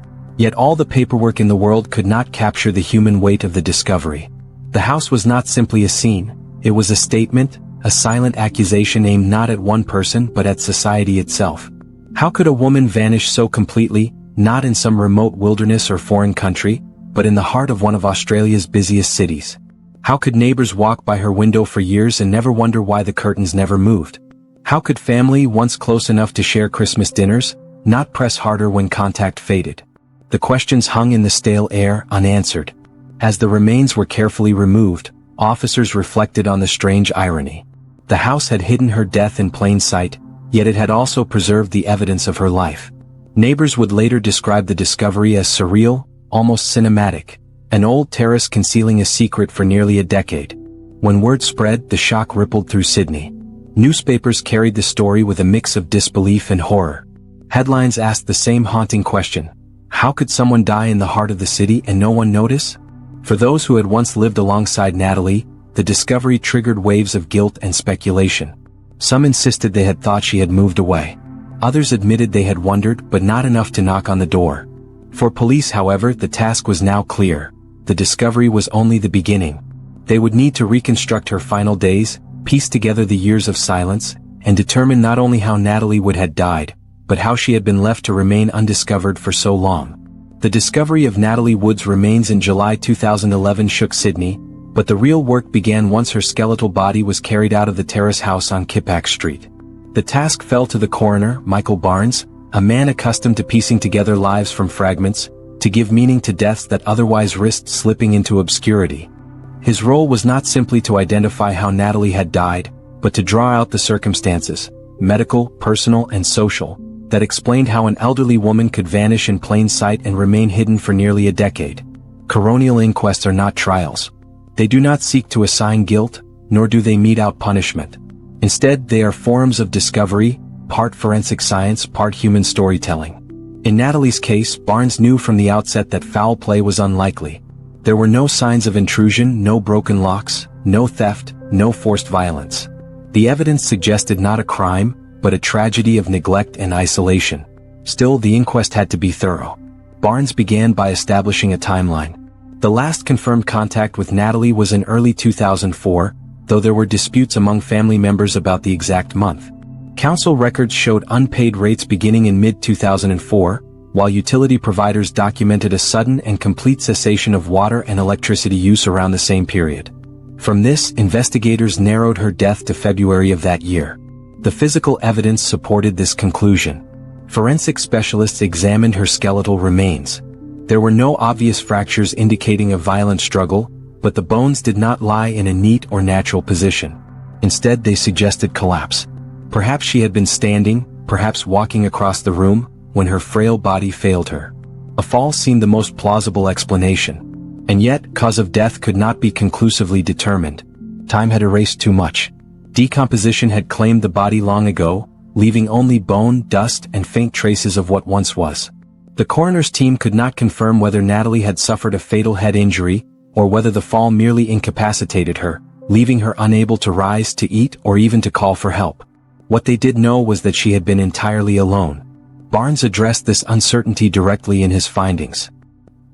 Yet all the paperwork in the world could not capture the human weight of the discovery. The house was not simply a scene, it was a statement, a silent accusation aimed not at one person but at society itself. How could a woman vanish so completely, not in some remote wilderness or foreign country, but in the heart of one of Australia's busiest cities? How could neighbors walk by her window for years and never wonder why the curtains never moved? How could family, once close enough to share Christmas dinners, not press harder when contact faded? The questions hung in the stale air, unanswered. As the remains were carefully removed, officers reflected on the strange irony. The house had hidden her death in plain sight, yet it had also preserved the evidence of her life. Neighbors would later describe the discovery as surreal, almost cinematic, an old terrace concealing a secret for nearly a decade. When word spread, the shock rippled through Sydney. Newspapers carried the story with a mix of disbelief and horror. Headlines asked the same haunting question: how could someone die in the heart of the city and no one notice? For those who had once lived alongside Natalie, the discovery triggered waves of guilt and speculation. Some insisted they had thought she had moved away. Others admitted they had wondered, but not enough to knock on the door. For police, however, the task was now clear. The discovery was only the beginning. They would need to reconstruct her final days, piece together the years of silence, and determine not only how Natalie Wood had died, but how she had been left to remain undiscovered for so long. The discovery of Natalie Wood's remains in July 2011 shook Sydney, but the real work began once her skeletal body was carried out of the terrace house on Kippax Street. The task fell to the coroner, Michael Barnes, a man accustomed to piecing together lives from fragments, to give meaning to deaths that otherwise risked slipping into obscurity. His role was not simply to identify how Natalie had died, but to draw out the circumstances, medical, personal, and social, that explained how an elderly woman could vanish in plain sight and remain hidden for nearly a decade. Coronial inquests are not trials. They do not seek to assign guilt, nor do they mete out punishment. Instead, they are forums of discovery, part forensic science, part human storytelling. In Natalie's case, Barnes knew from the outset that foul play was unlikely. There were no signs of intrusion, no broken locks, no theft, no forced violence. The evidence suggested not a crime, but a tragedy of neglect and isolation. Still, the inquest had to be thorough. Barnes began by establishing a timeline. The last confirmed contact with Natalie was in early 2004, though there were disputes among family members about the exact month. Council records showed unpaid rates beginning in mid-2004, while utility providers documented a sudden and complete cessation of water and electricity use around the same period. From this, investigators narrowed her death to February of that year. The physical evidence supported this conclusion. Forensic specialists examined her skeletal remains. There were no obvious fractures indicating a violent struggle, but the bones did not lie in a neat or natural position. Instead, they suggested collapse. Perhaps she had been standing, perhaps walking across the room, when her frail body failed her. A fall seemed the most plausible explanation. And yet, cause of death could not be conclusively determined. Time had erased too much. Decomposition had claimed the body long ago, leaving only bone, dust, and faint traces of what once was. The coroner's team could not confirm whether Natalie had suffered a fatal head injury, or whether the fall merely incapacitated her, leaving her unable to rise, to eat, or even to call for help. What they did know was that she had been entirely alone. Barnes addressed this uncertainty directly in his findings.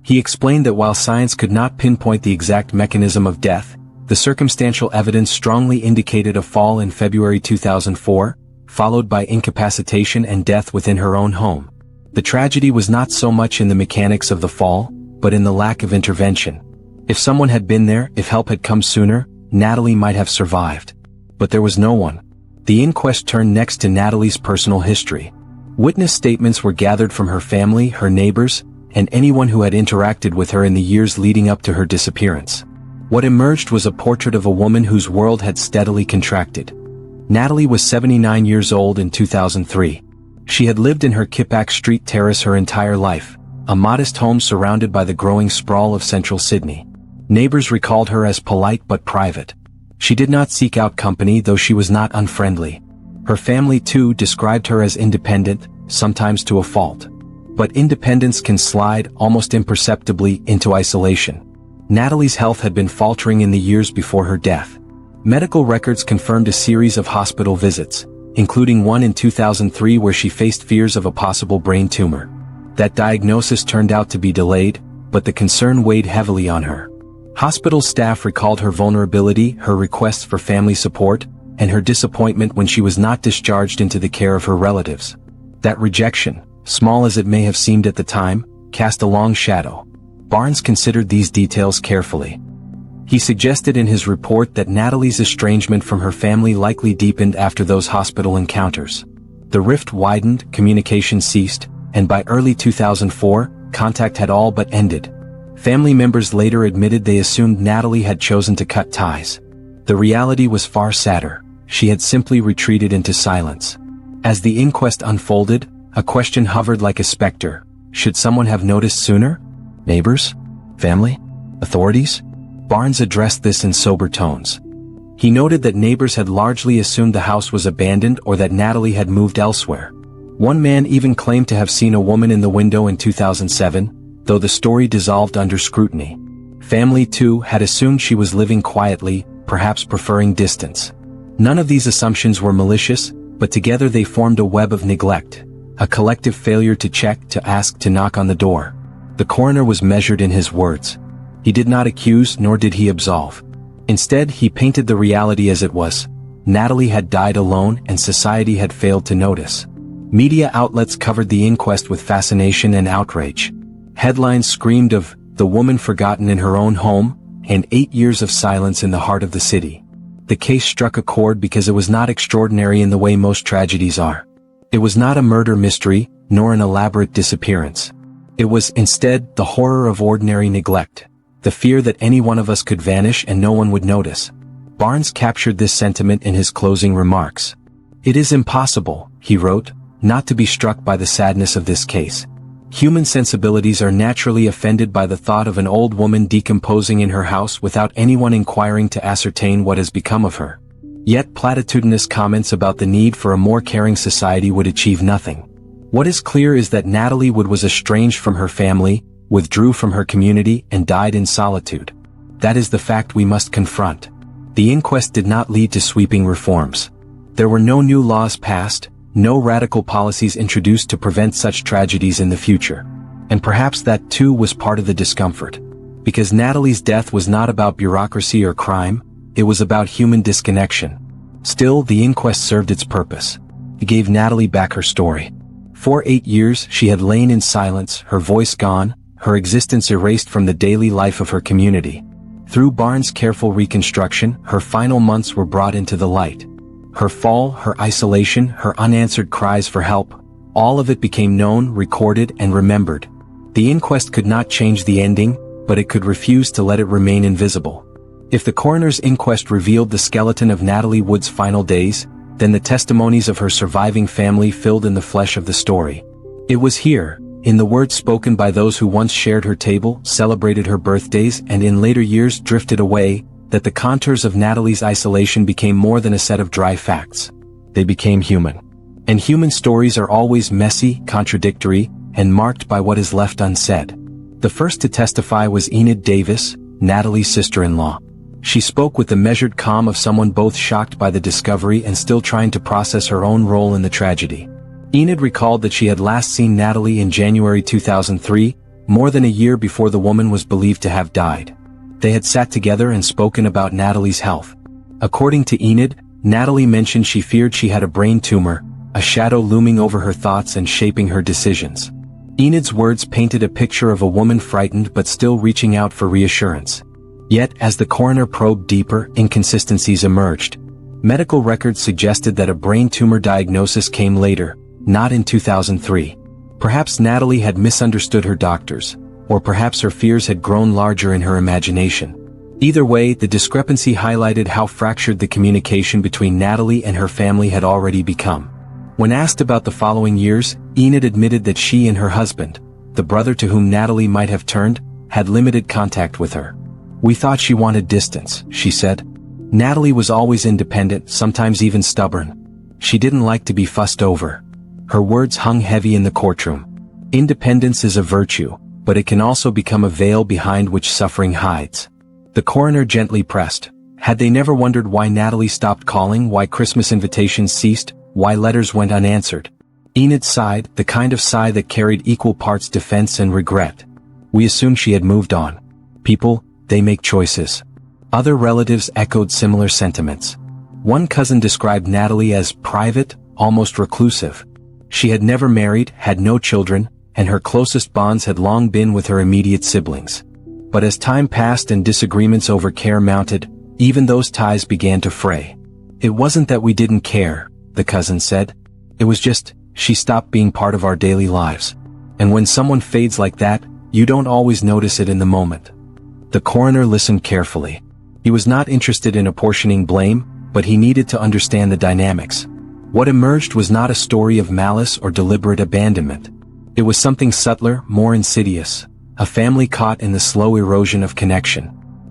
He explained that while science could not pinpoint the exact mechanism of death, the circumstantial evidence strongly indicated a fall in February 2004, followed by incapacitation and death within her own home. The tragedy was not so much in the mechanics of the fall, but in the lack of intervention. If someone had been there, if help had come sooner, Natalie might have survived. But there was no one. The inquest turned next to Natalie's personal history. Witness statements were gathered from her family, her neighbors, and anyone who had interacted with her in the years leading up to her disappearance. What emerged was a portrait of a woman whose world had steadily contracted. Natalie was 79 years old in 2003. She had lived in her Kippax Street terrace her entire life, a modest home surrounded by the growing sprawl of central Sydney. Neighbors recalled her as polite but private. She did not seek out company, though she was not unfriendly. Her family, too, described her as independent, sometimes to a fault. But independence can slide, almost imperceptibly, into isolation. Natalie's health had been faltering in the years before her death. Medical records confirmed a series of hospital visits, including one in 2003 where she faced fears of a possible brain tumor. That diagnosis turned out to be delayed, but the concern weighed heavily on her. Hospital staff recalled her vulnerability, her requests for family support, and her disappointment when she was not discharged into the care of her relatives. That rejection, small as it may have seemed at the time, cast a long shadow. Barnes considered these details carefully. He suggested in his report that Natalie's estrangement from her family likely deepened after those hospital encounters. The rift widened, communication ceased, and by early 2004, contact had all but ended. Family members later admitted they assumed Natalie had chosen to cut ties. The reality was far sadder. She had simply retreated into silence. As the inquest unfolded, a question hovered like a specter. Should someone have noticed sooner? Neighbors? Family? Authorities? Barnes addressed this in sober tones. He noted that neighbors had largely assumed the house was abandoned or that Natalie had moved elsewhere. One man even claimed to have seen a woman in the window in 2007, though the story dissolved under scrutiny. Family, too, had assumed she was living quietly, perhaps preferring distance. None of these assumptions were malicious, but together they formed a web of neglect, a collective failure to check, to ask, to knock on the door. The coroner was measured in his words. He did not accuse, nor did he absolve. Instead, he painted the reality as it was. Natalie had died alone and society had failed to notice. Media outlets covered the inquest with fascination and outrage. Headlines screamed of "the woman forgotten in her own home" and 8 years of silence in the heart of the city. The case struck a chord because it was not extraordinary in the way most tragedies are. It was not a murder mystery, nor an elaborate disappearance. It was, instead, the horror of ordinary neglect. The fear that any one of us could vanish and no one would notice. Barnes captured this sentiment in his closing remarks. "It is impossible," he wrote, "not to be struck by the sadness of this case. Human sensibilities are naturally offended by the thought of an old woman decomposing in her house without anyone inquiring to ascertain what has become of her. Yet platitudinous comments about the need for a more caring society would achieve nothing. What is clear is that Natalie Wood was estranged from her family, withdrew from her community, and died in solitude. That is the fact we must confront." The inquest did not lead to sweeping reforms. There were no new laws passed, no radical policies introduced to prevent such tragedies in the future. And perhaps that too was part of the discomfort. Because Natalie's death was not about bureaucracy or crime, it was about human disconnection. Still, the inquest served its purpose. It gave Natalie back her story. For 8 years, she had lain in silence, her voice gone, her existence erased from the daily life of her community. Through Barnes' careful reconstruction, her final months were brought into the light. Her fall, her isolation, her unanswered cries for help, all of it became known, recorded, and remembered. The inquest could not change the ending, but it could refuse to let it remain invisible. If the coroner's inquest revealed the skeleton of Natalie Wood's final days, then the testimonies of her surviving family filled in the flesh of the story. It was here, in the words spoken by those who once shared her table, celebrated her birthdays, and in later years drifted away, that the contours of Natalie's isolation became more than a set of dry facts. They became human. And human stories are always messy, contradictory, and marked by what is left unsaid. The first to testify was Enid Davis, Natalie's sister-in-law. She spoke with the measured calm of someone both shocked by the discovery and still trying to process her own role in the tragedy. Enid recalled that she had last seen Natalie in January 2003, more than a year before the woman was believed to have died. They had sat together and spoken about Natalie's health. According to Enid, Natalie mentioned she feared she had a brain tumor, a shadow looming over her thoughts and shaping her decisions. Enid's words painted a picture of a woman frightened but still reaching out for reassurance. Yet, as the coroner probed deeper, inconsistencies emerged. Medical records suggested that a brain tumor diagnosis came later, not in 2003. Perhaps Natalie had misunderstood her doctors, or perhaps her fears had grown larger in her imagination. Either way, the discrepancy highlighted how fractured the communication between Natalie and her family had already become. When asked about the following years, Enid admitted that she and her husband, the brother to whom Natalie might have turned, had limited contact with her. "We thought she wanted distance," she said. "Natalie was always independent, sometimes even stubborn. She didn't like to be fussed over." Her words hung heavy in the courtroom. Independence is a virtue, but it can also become a veil behind which suffering hides. The coroner gently pressed. Had they never wondered why Natalie stopped calling, why Christmas invitations ceased, why letters went unanswered? Enid sighed, the kind of sigh that carried equal parts defense and regret. We assumed she had moved on. People, they make choices. Other relatives echoed similar sentiments. One cousin described Natalie as private, almost reclusive. She had never married, had no children, and her closest bonds had long been with her immediate siblings. But as time passed and disagreements over care mounted, even those ties began to fray. It wasn't that we didn't care, the cousin said. It was just, she stopped being part of our daily lives. And when someone fades like that, you don't always notice it in the moment. The coroner listened carefully. He was not interested in apportioning blame, but he needed to understand the dynamics. What emerged was not a story of malice or deliberate abandonment. It was something subtler, more insidious. A family caught in the slow erosion of connection.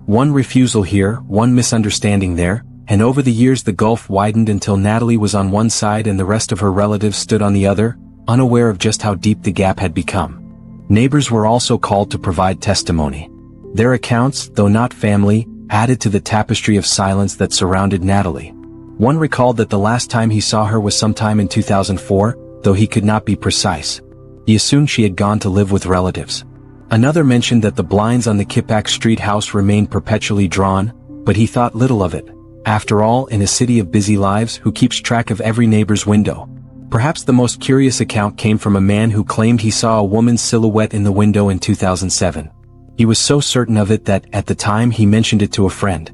One refusal here, one misunderstanding there, and over the years the gulf widened until Natalie was on one side and the rest of her relatives stood on the other, unaware of just how deep the gap had become. Neighbors were also called to provide testimony. Their accounts, though not family, added to the tapestry of silence that surrounded Natalie. One recalled that the last time he saw her was sometime in 2004, though he could not be precise. He assumed she had gone to live with relatives. Another mentioned that the blinds on the Kippax Street house remained perpetually drawn, but he thought little of it. After all, in a city of busy lives, who keeps track of every neighbor's window? Perhaps the most curious account came from a man who claimed he saw a woman's silhouette in the window in 2007. He was so certain of it that, at the time, he mentioned it to a friend.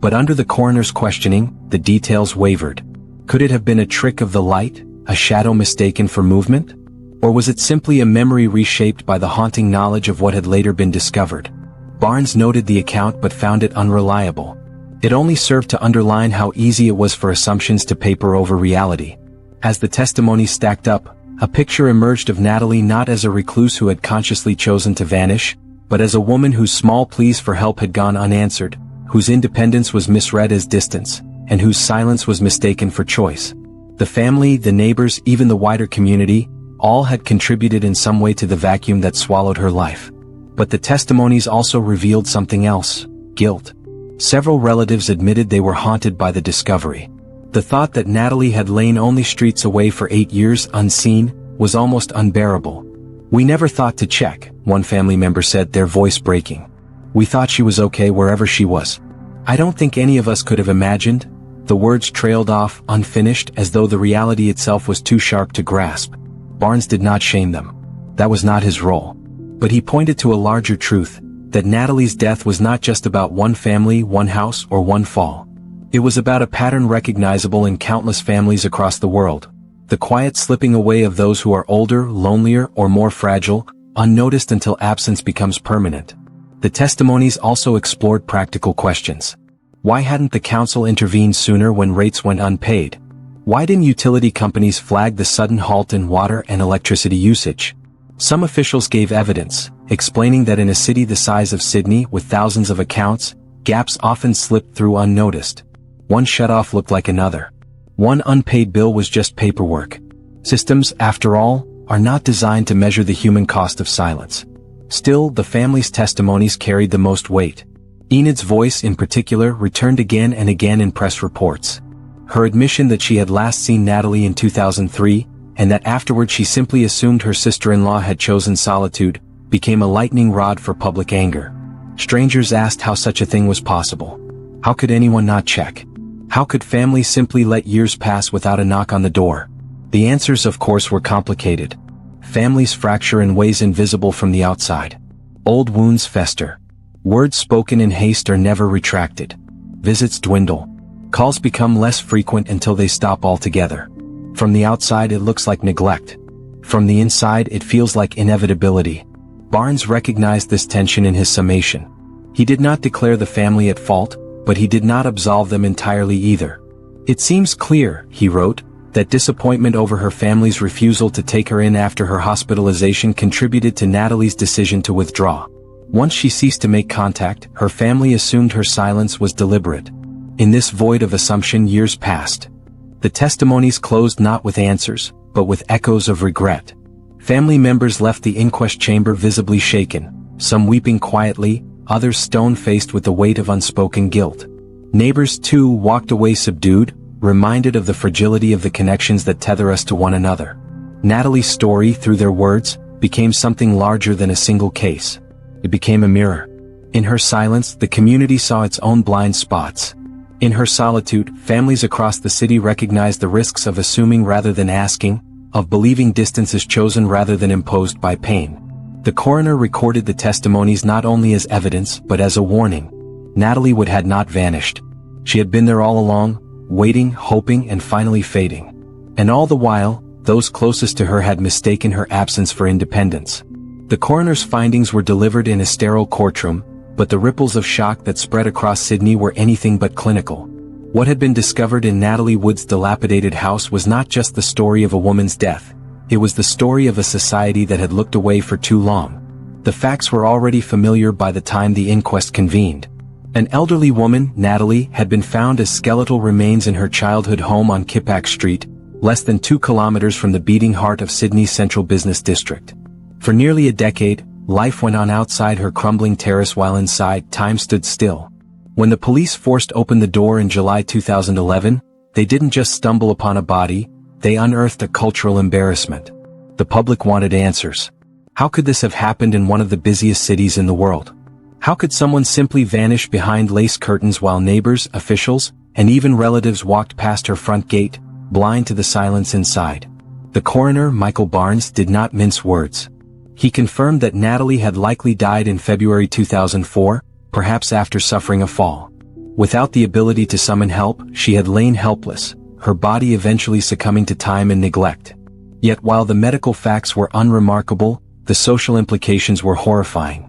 But under the coroner's questioning, the details wavered. Could it have been a trick of the light, a shadow mistaken for movement? Or was it simply a memory reshaped by the haunting knowledge of what had later been discovered? Barnes noted the account but found it unreliable. It only served to underline how easy it was for assumptions to paper over reality. As the testimonies stacked up, a picture emerged of Natalie not as a recluse who had consciously chosen to vanish, but as a woman whose small pleas for help had gone unanswered, whose independence was misread as distance, and whose silence was mistaken for choice. The family, the neighbors, even the wider community, all had contributed in some way to the vacuum that swallowed her life. But the testimonies also revealed something else: guilt. Several relatives admitted they were haunted by the discovery. The thought that Natalie had lain only streets away for 8 years unseen was almost unbearable. "We never thought to check," one family member said, their voice breaking. "We thought she was okay wherever she was. I don't think any of us could have imagined." The words trailed off, unfinished, as though the reality itself was too sharp to grasp. Barnes did not shame them. That was not his role. But he pointed to a larger truth, that Natalie's death was not just about one family, one house, or one fall. It was about a pattern recognizable in countless families across the world. The quiet slipping away of those who are older, lonelier, or more fragile, unnoticed until absence becomes permanent. The testimonies also explored practical questions. Why hadn't the council intervened sooner when rates went unpaid? Why didn't utility companies flag the sudden halt in water and electricity usage? Some officials gave evidence, explaining that in a city the size of Sydney with thousands of accounts, gaps often slipped through unnoticed. One shutoff looked like another. One unpaid bill was just paperwork. Systems, after all, are not designed to measure the human cost of silence. Still, the family's testimonies carried the most weight. Enid's voice in particular returned again and again in press reports. Her admission that she had last seen Natalie in 2003, and that afterward she simply assumed her sister-in-law had chosen solitude, became a lightning rod for public anger. Strangers asked how such a thing was possible. How could anyone not check? How could families simply let years pass without a knock on the door? The answers, of course, were complicated. Families fracture in ways invisible from the outside. Old wounds fester. Words spoken in haste are never retracted. Visits dwindle. Calls become less frequent until they stop altogether. From the outside it looks like neglect. From the inside it feels like inevitability. Barnes recognized this tension in his summation. He did not declare the family at fault, but he did not absolve them entirely either. "It seems clear," he wrote, "that disappointment over her family's refusal to take her in after her hospitalization contributed to Natalie's decision to withdraw. Once she ceased to make contact, her family assumed her silence was deliberate." In this void of assumption years passed. The testimonies closed not with answers, but with echoes of regret. Family members left the inquest chamber visibly shaken, some weeping quietly, others stone-faced with the weight of unspoken guilt. Neighbors too walked away subdued, reminded of the fragility of the connections that tether us to one another. Natalie's story, through their words, became something larger than a single case. It became a mirror. In her silence, the community saw its own blind spots. In her solitude, families across the city recognized the risks of assuming rather than asking, of believing distances chosen rather than imposed by pain. The coroner recorded the testimonies not only as evidence but as a warning. Natalie Wood had not vanished. She had been there all along, waiting, hoping, and finally fading. And all the while, those closest to her had mistaken her absence for independence. The coroner's findings were delivered in a sterile courtroom, but the ripples of shock that spread across Sydney were anything but clinical. What had been discovered in Natalie Wood's dilapidated house was not just the story of a woman's death. It was the story of a society that had looked away for too long. The facts were already familiar by the time the inquest convened. An elderly woman, Natalie, had been found as skeletal remains in her childhood home on Kippax Street, less than 2 kilometers from the beating heart of Sydney's central business district. For nearly a decade, life went on outside her crumbling terrace while inside, time stood still. When the police forced open the door in July 2011, they didn't just stumble upon a body, they unearthed a cultural embarrassment. The public wanted answers. How could this have happened in one of the busiest cities in the world? How could someone simply vanish behind lace curtains while neighbors, officials, and even relatives walked past her front gate, blind to the silence inside? The coroner, Michael Barnes, did not mince words. He confirmed that Natalie had likely died in February 2004, perhaps after suffering a fall. Without the ability to summon help, she had lain helpless, her body eventually succumbing to time and neglect. Yet while the medical facts were unremarkable, the social implications were horrifying.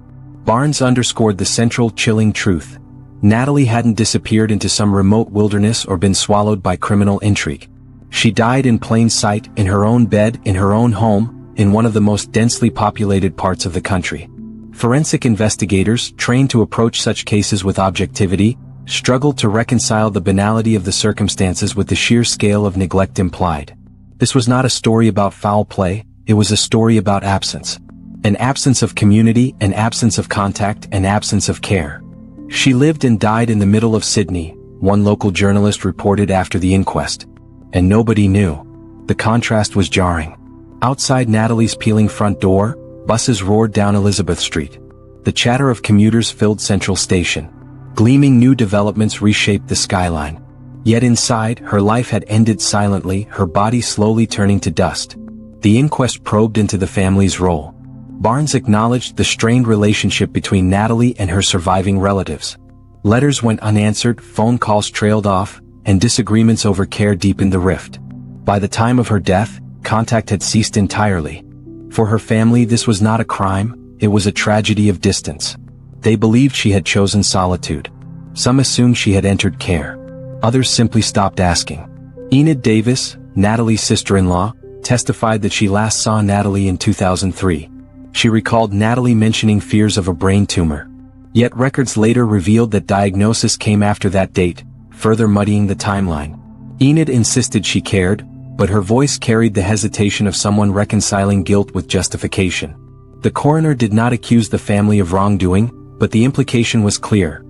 Barnes underscored the central, chilling truth. Natalie hadn't disappeared into some remote wilderness or been swallowed by criminal intrigue. She died in plain sight, in her own bed, in her own home, in one of the most densely populated parts of the country. Forensic investigators, trained to approach such cases with objectivity, struggled to reconcile the banality of the circumstances with the sheer scale of neglect implied. This was not a story about foul play, it was a story about absence. An absence of community, an absence of contact, an absence of care. She lived and died in the middle of Sydney, one local journalist reported after the inquest. And nobody knew. The contrast was jarring. Outside Natalie's peeling front door, buses roared down Elizabeth Street. The chatter of commuters filled Central Station. Gleaming new developments reshaped the skyline. Yet inside, her life had ended silently, her body slowly turning to dust. The inquest probed into the family's role. Barnes acknowledged the strained relationship between Natalie and her surviving relatives. Letters went unanswered, phone calls trailed off, and disagreements over care deepened the rift. By the time of her death, contact had ceased entirely. For her family, this was not a crime, it was a tragedy of distance. They believed she had chosen solitude. Some assumed she had entered care. Others simply stopped asking. Enid Davis, Natalie's sister-in-law, testified that she last saw Natalie in 2003. She recalled Natalie mentioning fears of a brain tumor. Yet records later revealed that diagnosis came after that date, further muddying the timeline. Enid insisted she cared, but her voice carried the hesitation of someone reconciling guilt with justification. The coroner did not accuse the family of wrongdoing, but the implication was clear.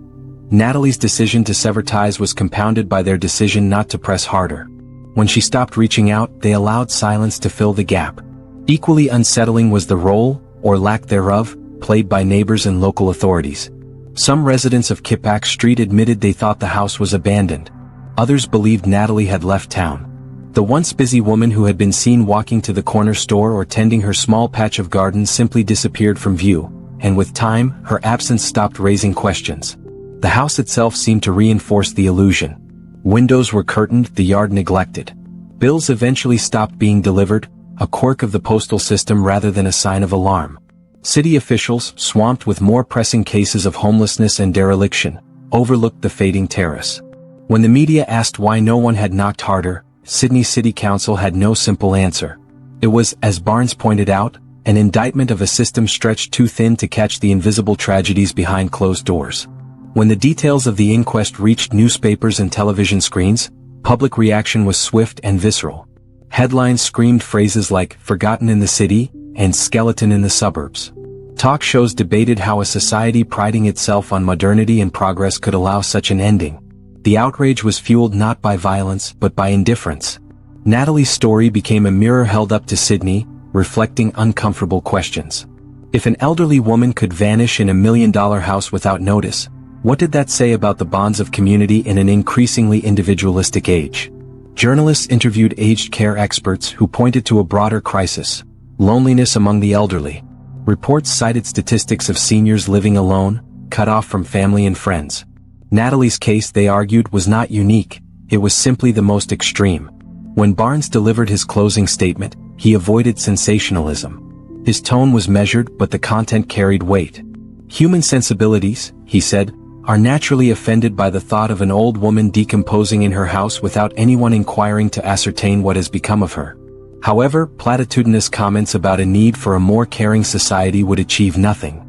Natalie's decision to sever ties was compounded by their decision not to press harder. When she stopped reaching out, they allowed silence to fill the gap. Equally unsettling was the role, or lack thereof, played by neighbors and local authorities. Some residents of Kippax Street admitted they thought the house was abandoned. Others believed Natalie had left town. The once busy woman who had been seen walking to the corner store or tending her small patch of garden simply disappeared from view, and with time, her absence stopped raising questions. The house itself seemed to reinforce the illusion. Windows were curtained, the yard neglected. Bills eventually stopped being delivered, a quirk of the postal system rather than a sign of alarm. City officials, swamped with more pressing cases of homelessness and dereliction, overlooked the fading terrace. When the media asked why no one had knocked harder, Sydney City Council had no simple answer. It was, as Barnes pointed out, an indictment of a system stretched too thin to catch the invisible tragedies behind closed doors. When the details of the inquest reached newspapers and television screens, public reaction was swift and visceral. Headlines screamed phrases like "forgotten in the city" and "skeleton in the suburbs." Talk shows debated how a society priding itself on modernity and progress could allow such an ending. The outrage was fueled not by violence but by indifference. Natalie's story became a mirror held up to Sydney, reflecting uncomfortable questions. If an elderly woman could vanish in $1 million house without notice, what did that say about the bonds of community in an increasingly individualistic age? Journalists interviewed aged care experts who pointed to a broader crisis: loneliness among the elderly. Reports cited statistics of seniors living alone, cut off from family and friends. Natalie's case, they argued, was not unique, it was simply the most extreme. When Barnes delivered his closing statement, he avoided sensationalism. His tone was measured, but the content carried weight. Human sensibilities, he said, are naturally offended by the thought of an old woman decomposing in her house without anyone inquiring to ascertain what has become of her. However, platitudinous comments about a need for a more caring society would achieve nothing.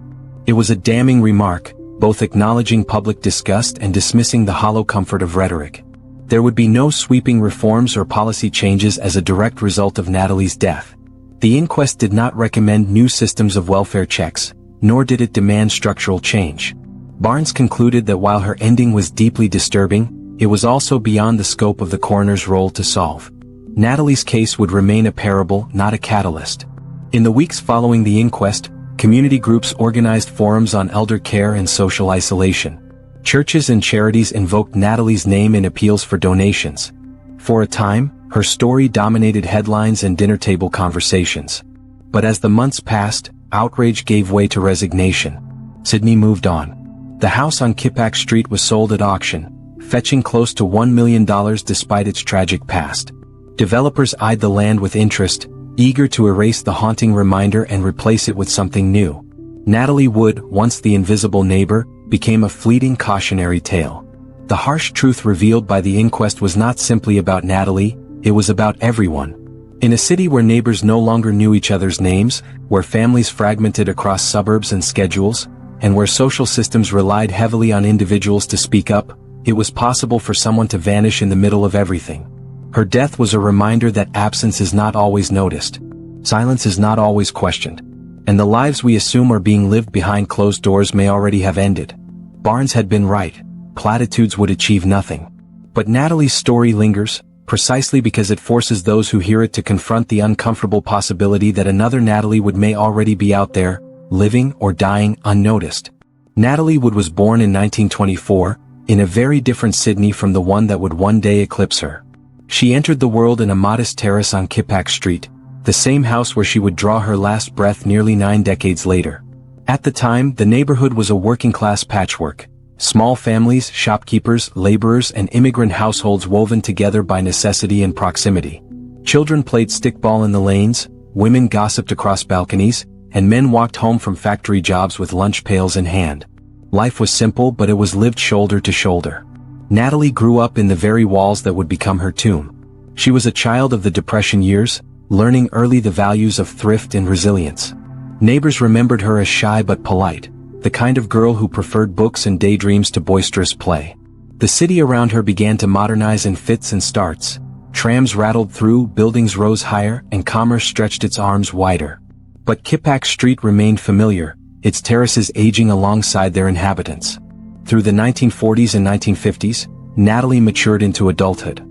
It was a damning remark, both acknowledging public disgust and dismissing the hollow comfort of rhetoric. There would be no sweeping reforms or policy changes as a direct result of Natalie's death. The inquest did not recommend new systems of welfare checks, nor did it demand structural change. Barnes concluded that while her ending was deeply disturbing, it was also beyond the scope of the coroner's role to solve. Natalie's case would remain a parable, not a catalyst. In the weeks following the inquest, community groups organized forums on elder care and social isolation. Churches and charities invoked Natalie's name in appeals for donations. For a time, her story dominated headlines and dinner table conversations. But as the months passed, outrage gave way to resignation. Sydney moved on. The house on Kippax Street was sold at auction, fetching close to $1 million despite its tragic past. Developers eyed the land with interest, eager to erase the haunting reminder and replace it with something new. Natalie Wood, once the invisible neighbor, became a fleeting cautionary tale. The harsh truth revealed by the inquest was not simply about Natalie, it was about everyone. In a city where neighbors no longer knew each other's names, where families fragmented across suburbs and schedules, and where social systems relied heavily on individuals to speak up, it was possible for someone to vanish in the middle of everything. Her death was a reminder that absence is not always noticed. Silence is not always questioned. And the lives we assume are being lived behind closed doors may already have ended. Barnes had been right. Platitudes would achieve nothing. But Natalie's story lingers, precisely because it forces those who hear it to confront the uncomfortable possibility that another Natalie Wood may already be out there, living or dying unnoticed. Natalie Wood was born in 1924, in a very different Sydney from the one that would one day eclipse her. She entered the world in a modest terrace on Kippax Street, the same house where she would draw her last breath nearly 9 decades later. At the time, the neighborhood was a working-class patchwork. Small families, shopkeepers, laborers, and immigrant households woven together by necessity and proximity. Children played stickball in the lanes, women gossiped across balconies, and men walked home from factory jobs with lunch pails in hand. Life was simple, but it was lived shoulder to shoulder. Natalie grew up in the very walls that would become her tomb. She was a child of the Depression years, learning early the values of thrift and resilience. Neighbors remembered her as shy but polite, the kind of girl who preferred books and daydreams to boisterous play. The city around her began to modernize in fits and starts. Trams rattled through, buildings rose higher, and commerce stretched its arms wider. But Kippax Street remained familiar, its terraces aging alongside their inhabitants. Through the 1940s and 1950s, Natalie matured into adulthood.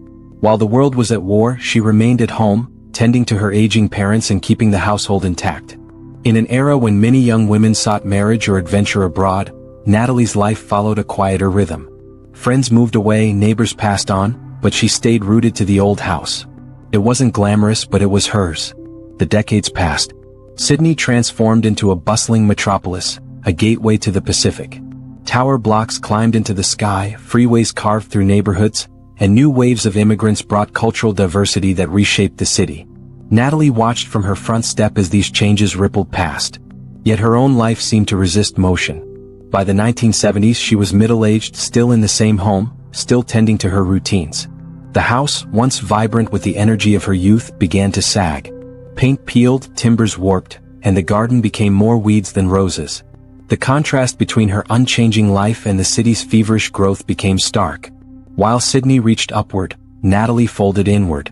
While the world was at war, she remained at home, tending to her aging parents and keeping the household intact. In an era when many young women sought marriage or adventure abroad, Natalie's life followed a quieter rhythm. Friends moved away, neighbors passed on, but she stayed rooted to the old house. It wasn't glamorous, but it was hers. The decades passed. Sydney transformed into a bustling metropolis, a gateway to the Pacific. Tower blocks climbed into the sky, freeways carved through neighborhoods, and new waves of immigrants brought cultural diversity that reshaped the city. Natalie watched from her front step as these changes rippled past. Yet her own life seemed to resist motion. By the 1970s, she was middle-aged, still in the same home, still tending to her routines. The house, once vibrant with the energy of her youth, began to sag. Paint peeled, timbers warped, and the garden became more weeds than roses. The contrast between her unchanging life and the city's feverish growth became stark. While Sydney reached upward, Natalie folded inward.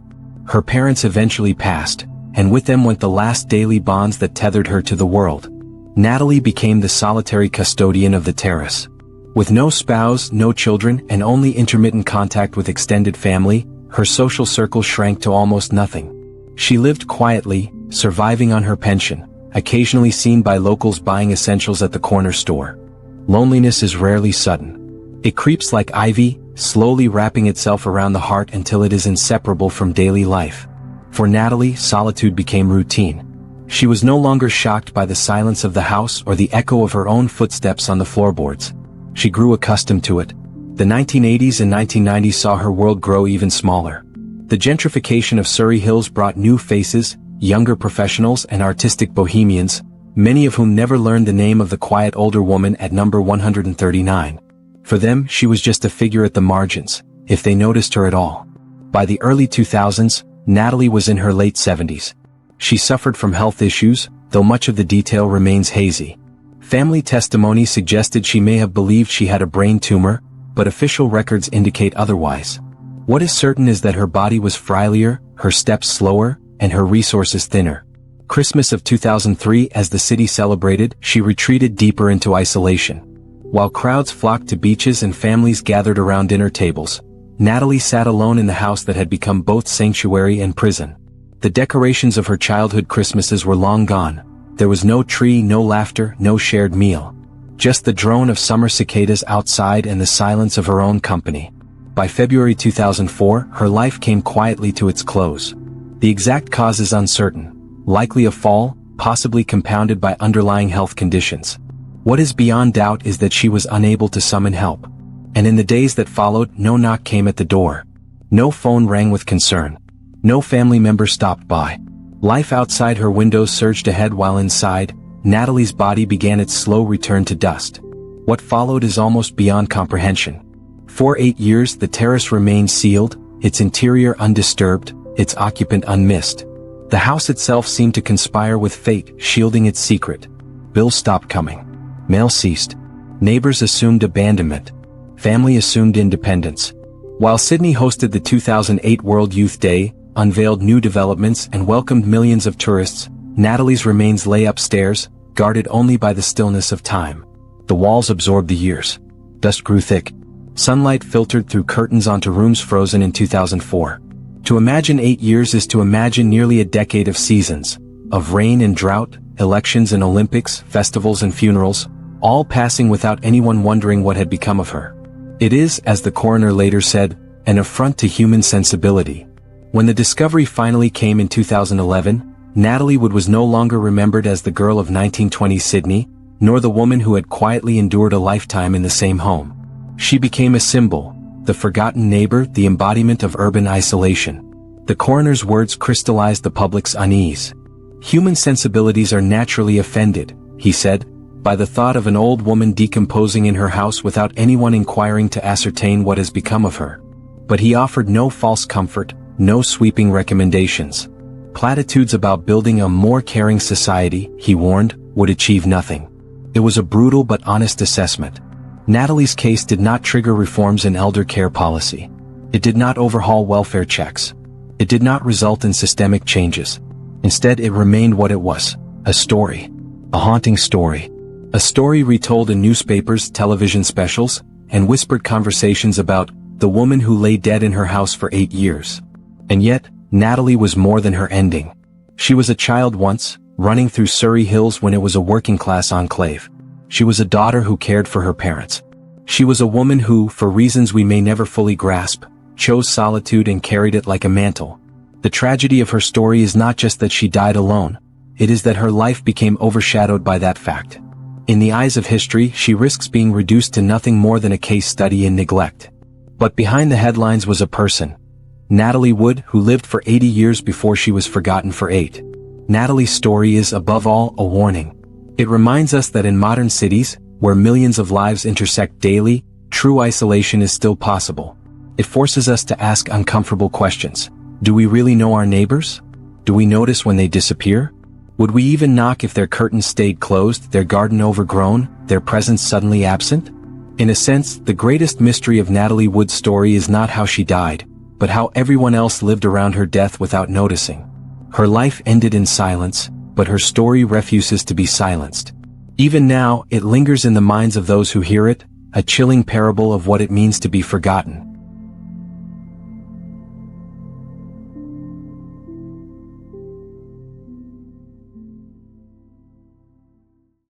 Her parents eventually passed, and with them went the last daily bonds that tethered her to the world. Natalie became the solitary custodian of the terrace. With no spouse, no children, and only intermittent contact with extended family, her social circle shrank to almost nothing. She lived quietly, surviving on her pension, occasionally seen by locals buying essentials at the corner store. Loneliness is rarely sudden. It creeps like ivy, slowly wrapping itself around the heart until it is inseparable from daily life. For Natalie, solitude became routine. She was no longer shocked by the silence of the house or the echo of her own footsteps on the floorboards. She grew accustomed to it. The 1980s and 1990s saw her world grow even smaller. The gentrification of Surrey Hills brought new faces, younger professionals and artistic bohemians, many of whom never learned the name of the quiet older woman at number 139. For them, she was just a figure at the margins, if they noticed her at all. By the early 2000s, Natalie was in her late 70s. She suffered from health issues, though much of the detail remains hazy. Family testimony suggested she may have believed she had a brain tumor, but official records indicate otherwise. What is certain is that her body was frilier, her steps slower, and her resources thinner. Christmas of 2003, as the city celebrated, she retreated deeper into isolation. While crowds flocked to beaches and families gathered around dinner tables, Natalie sat alone in the house that had become both sanctuary and prison. The decorations of her childhood Christmases were long gone. There was no tree, no laughter, no shared meal. Just the drone of summer cicadas outside and the silence of her own company. By February 2004, her life came quietly to its close. The exact cause is uncertain, likely a fall, possibly compounded by underlying health conditions. What is beyond doubt is that she was unable to summon help. And in the days that followed, no knock came at the door. No phone rang with concern. No family member stopped by. Life outside her windows surged ahead while inside, Natalie's body began its slow return to dust. What followed is almost beyond comprehension. For 8 years the terrace remained sealed, its interior undisturbed, its occupant unmissed. The house itself seemed to conspire with fate, shielding its secret. Bills stopped coming. Mail ceased. Neighbors assumed abandonment. Family assumed independence. While Sydney hosted the 2008 World Youth Day, unveiled new developments and welcomed millions of tourists, Natalie's remains lay upstairs, guarded only by the stillness of time. The walls absorbed the years. Dust grew thick. Sunlight filtered through curtains onto rooms frozen in 2004. To imagine 8 years is to imagine nearly a decade of seasons, of rain and drought, elections and Olympics, festivals and funerals, all passing without anyone wondering what had become of her. It is, as the coroner later said, an affront to human sensibility. When the discovery finally came in 2011, Natalie Wood was no longer remembered as the girl of 1920s Sydney, nor the woman who had quietly endured a lifetime in the same home. She became a symbol, the forgotten neighbor, the embodiment of urban isolation. The coroner's words crystallized the public's unease. Human sensibilities are naturally offended, he said, by the thought of an old woman decomposing in her house without anyone inquiring to ascertain what has become of her. But he offered no false comfort, no sweeping recommendations. Platitudes about building a more caring society, he warned, would achieve nothing. It was a brutal but honest assessment. Natalie's case did not trigger reforms in elder care policy. It did not overhaul welfare checks. It did not result in systemic changes. Instead, it remained what it was, a story. A haunting story. A story retold in newspapers, television specials, and whispered conversations about the woman who lay dead in her house for 8 years. And yet, Natalie was more than her ending. She was a child once, running through Surrey Hills when it was a working-class enclave. She was a daughter who cared for her parents. She was a woman who, for reasons we may never fully grasp, chose solitude and carried it like a mantle. The tragedy of her story is not just that she died alone, it is that her life became overshadowed by that fact. In the eyes of history, she risks being reduced to nothing more than a case study in neglect. But behind the headlines was a person. Natalie Wood, who lived for 80 years before she was forgotten for 8. Natalie's story is, above all, a warning. It reminds us that in modern cities, where millions of lives intersect daily, true isolation is still possible. It forces us to ask uncomfortable questions. Do we really know our neighbors? Do we notice when they disappear? Would we even knock if their curtains stayed closed, their garden overgrown, their presence suddenly absent? In a sense, the greatest mystery of Natalie Wood's story is not how she died, but how everyone else lived around her death without noticing. Her life ended in silence, but her story refuses to be silenced. Even now, it lingers in the minds of those who hear it, a chilling parable of what it means to be forgotten.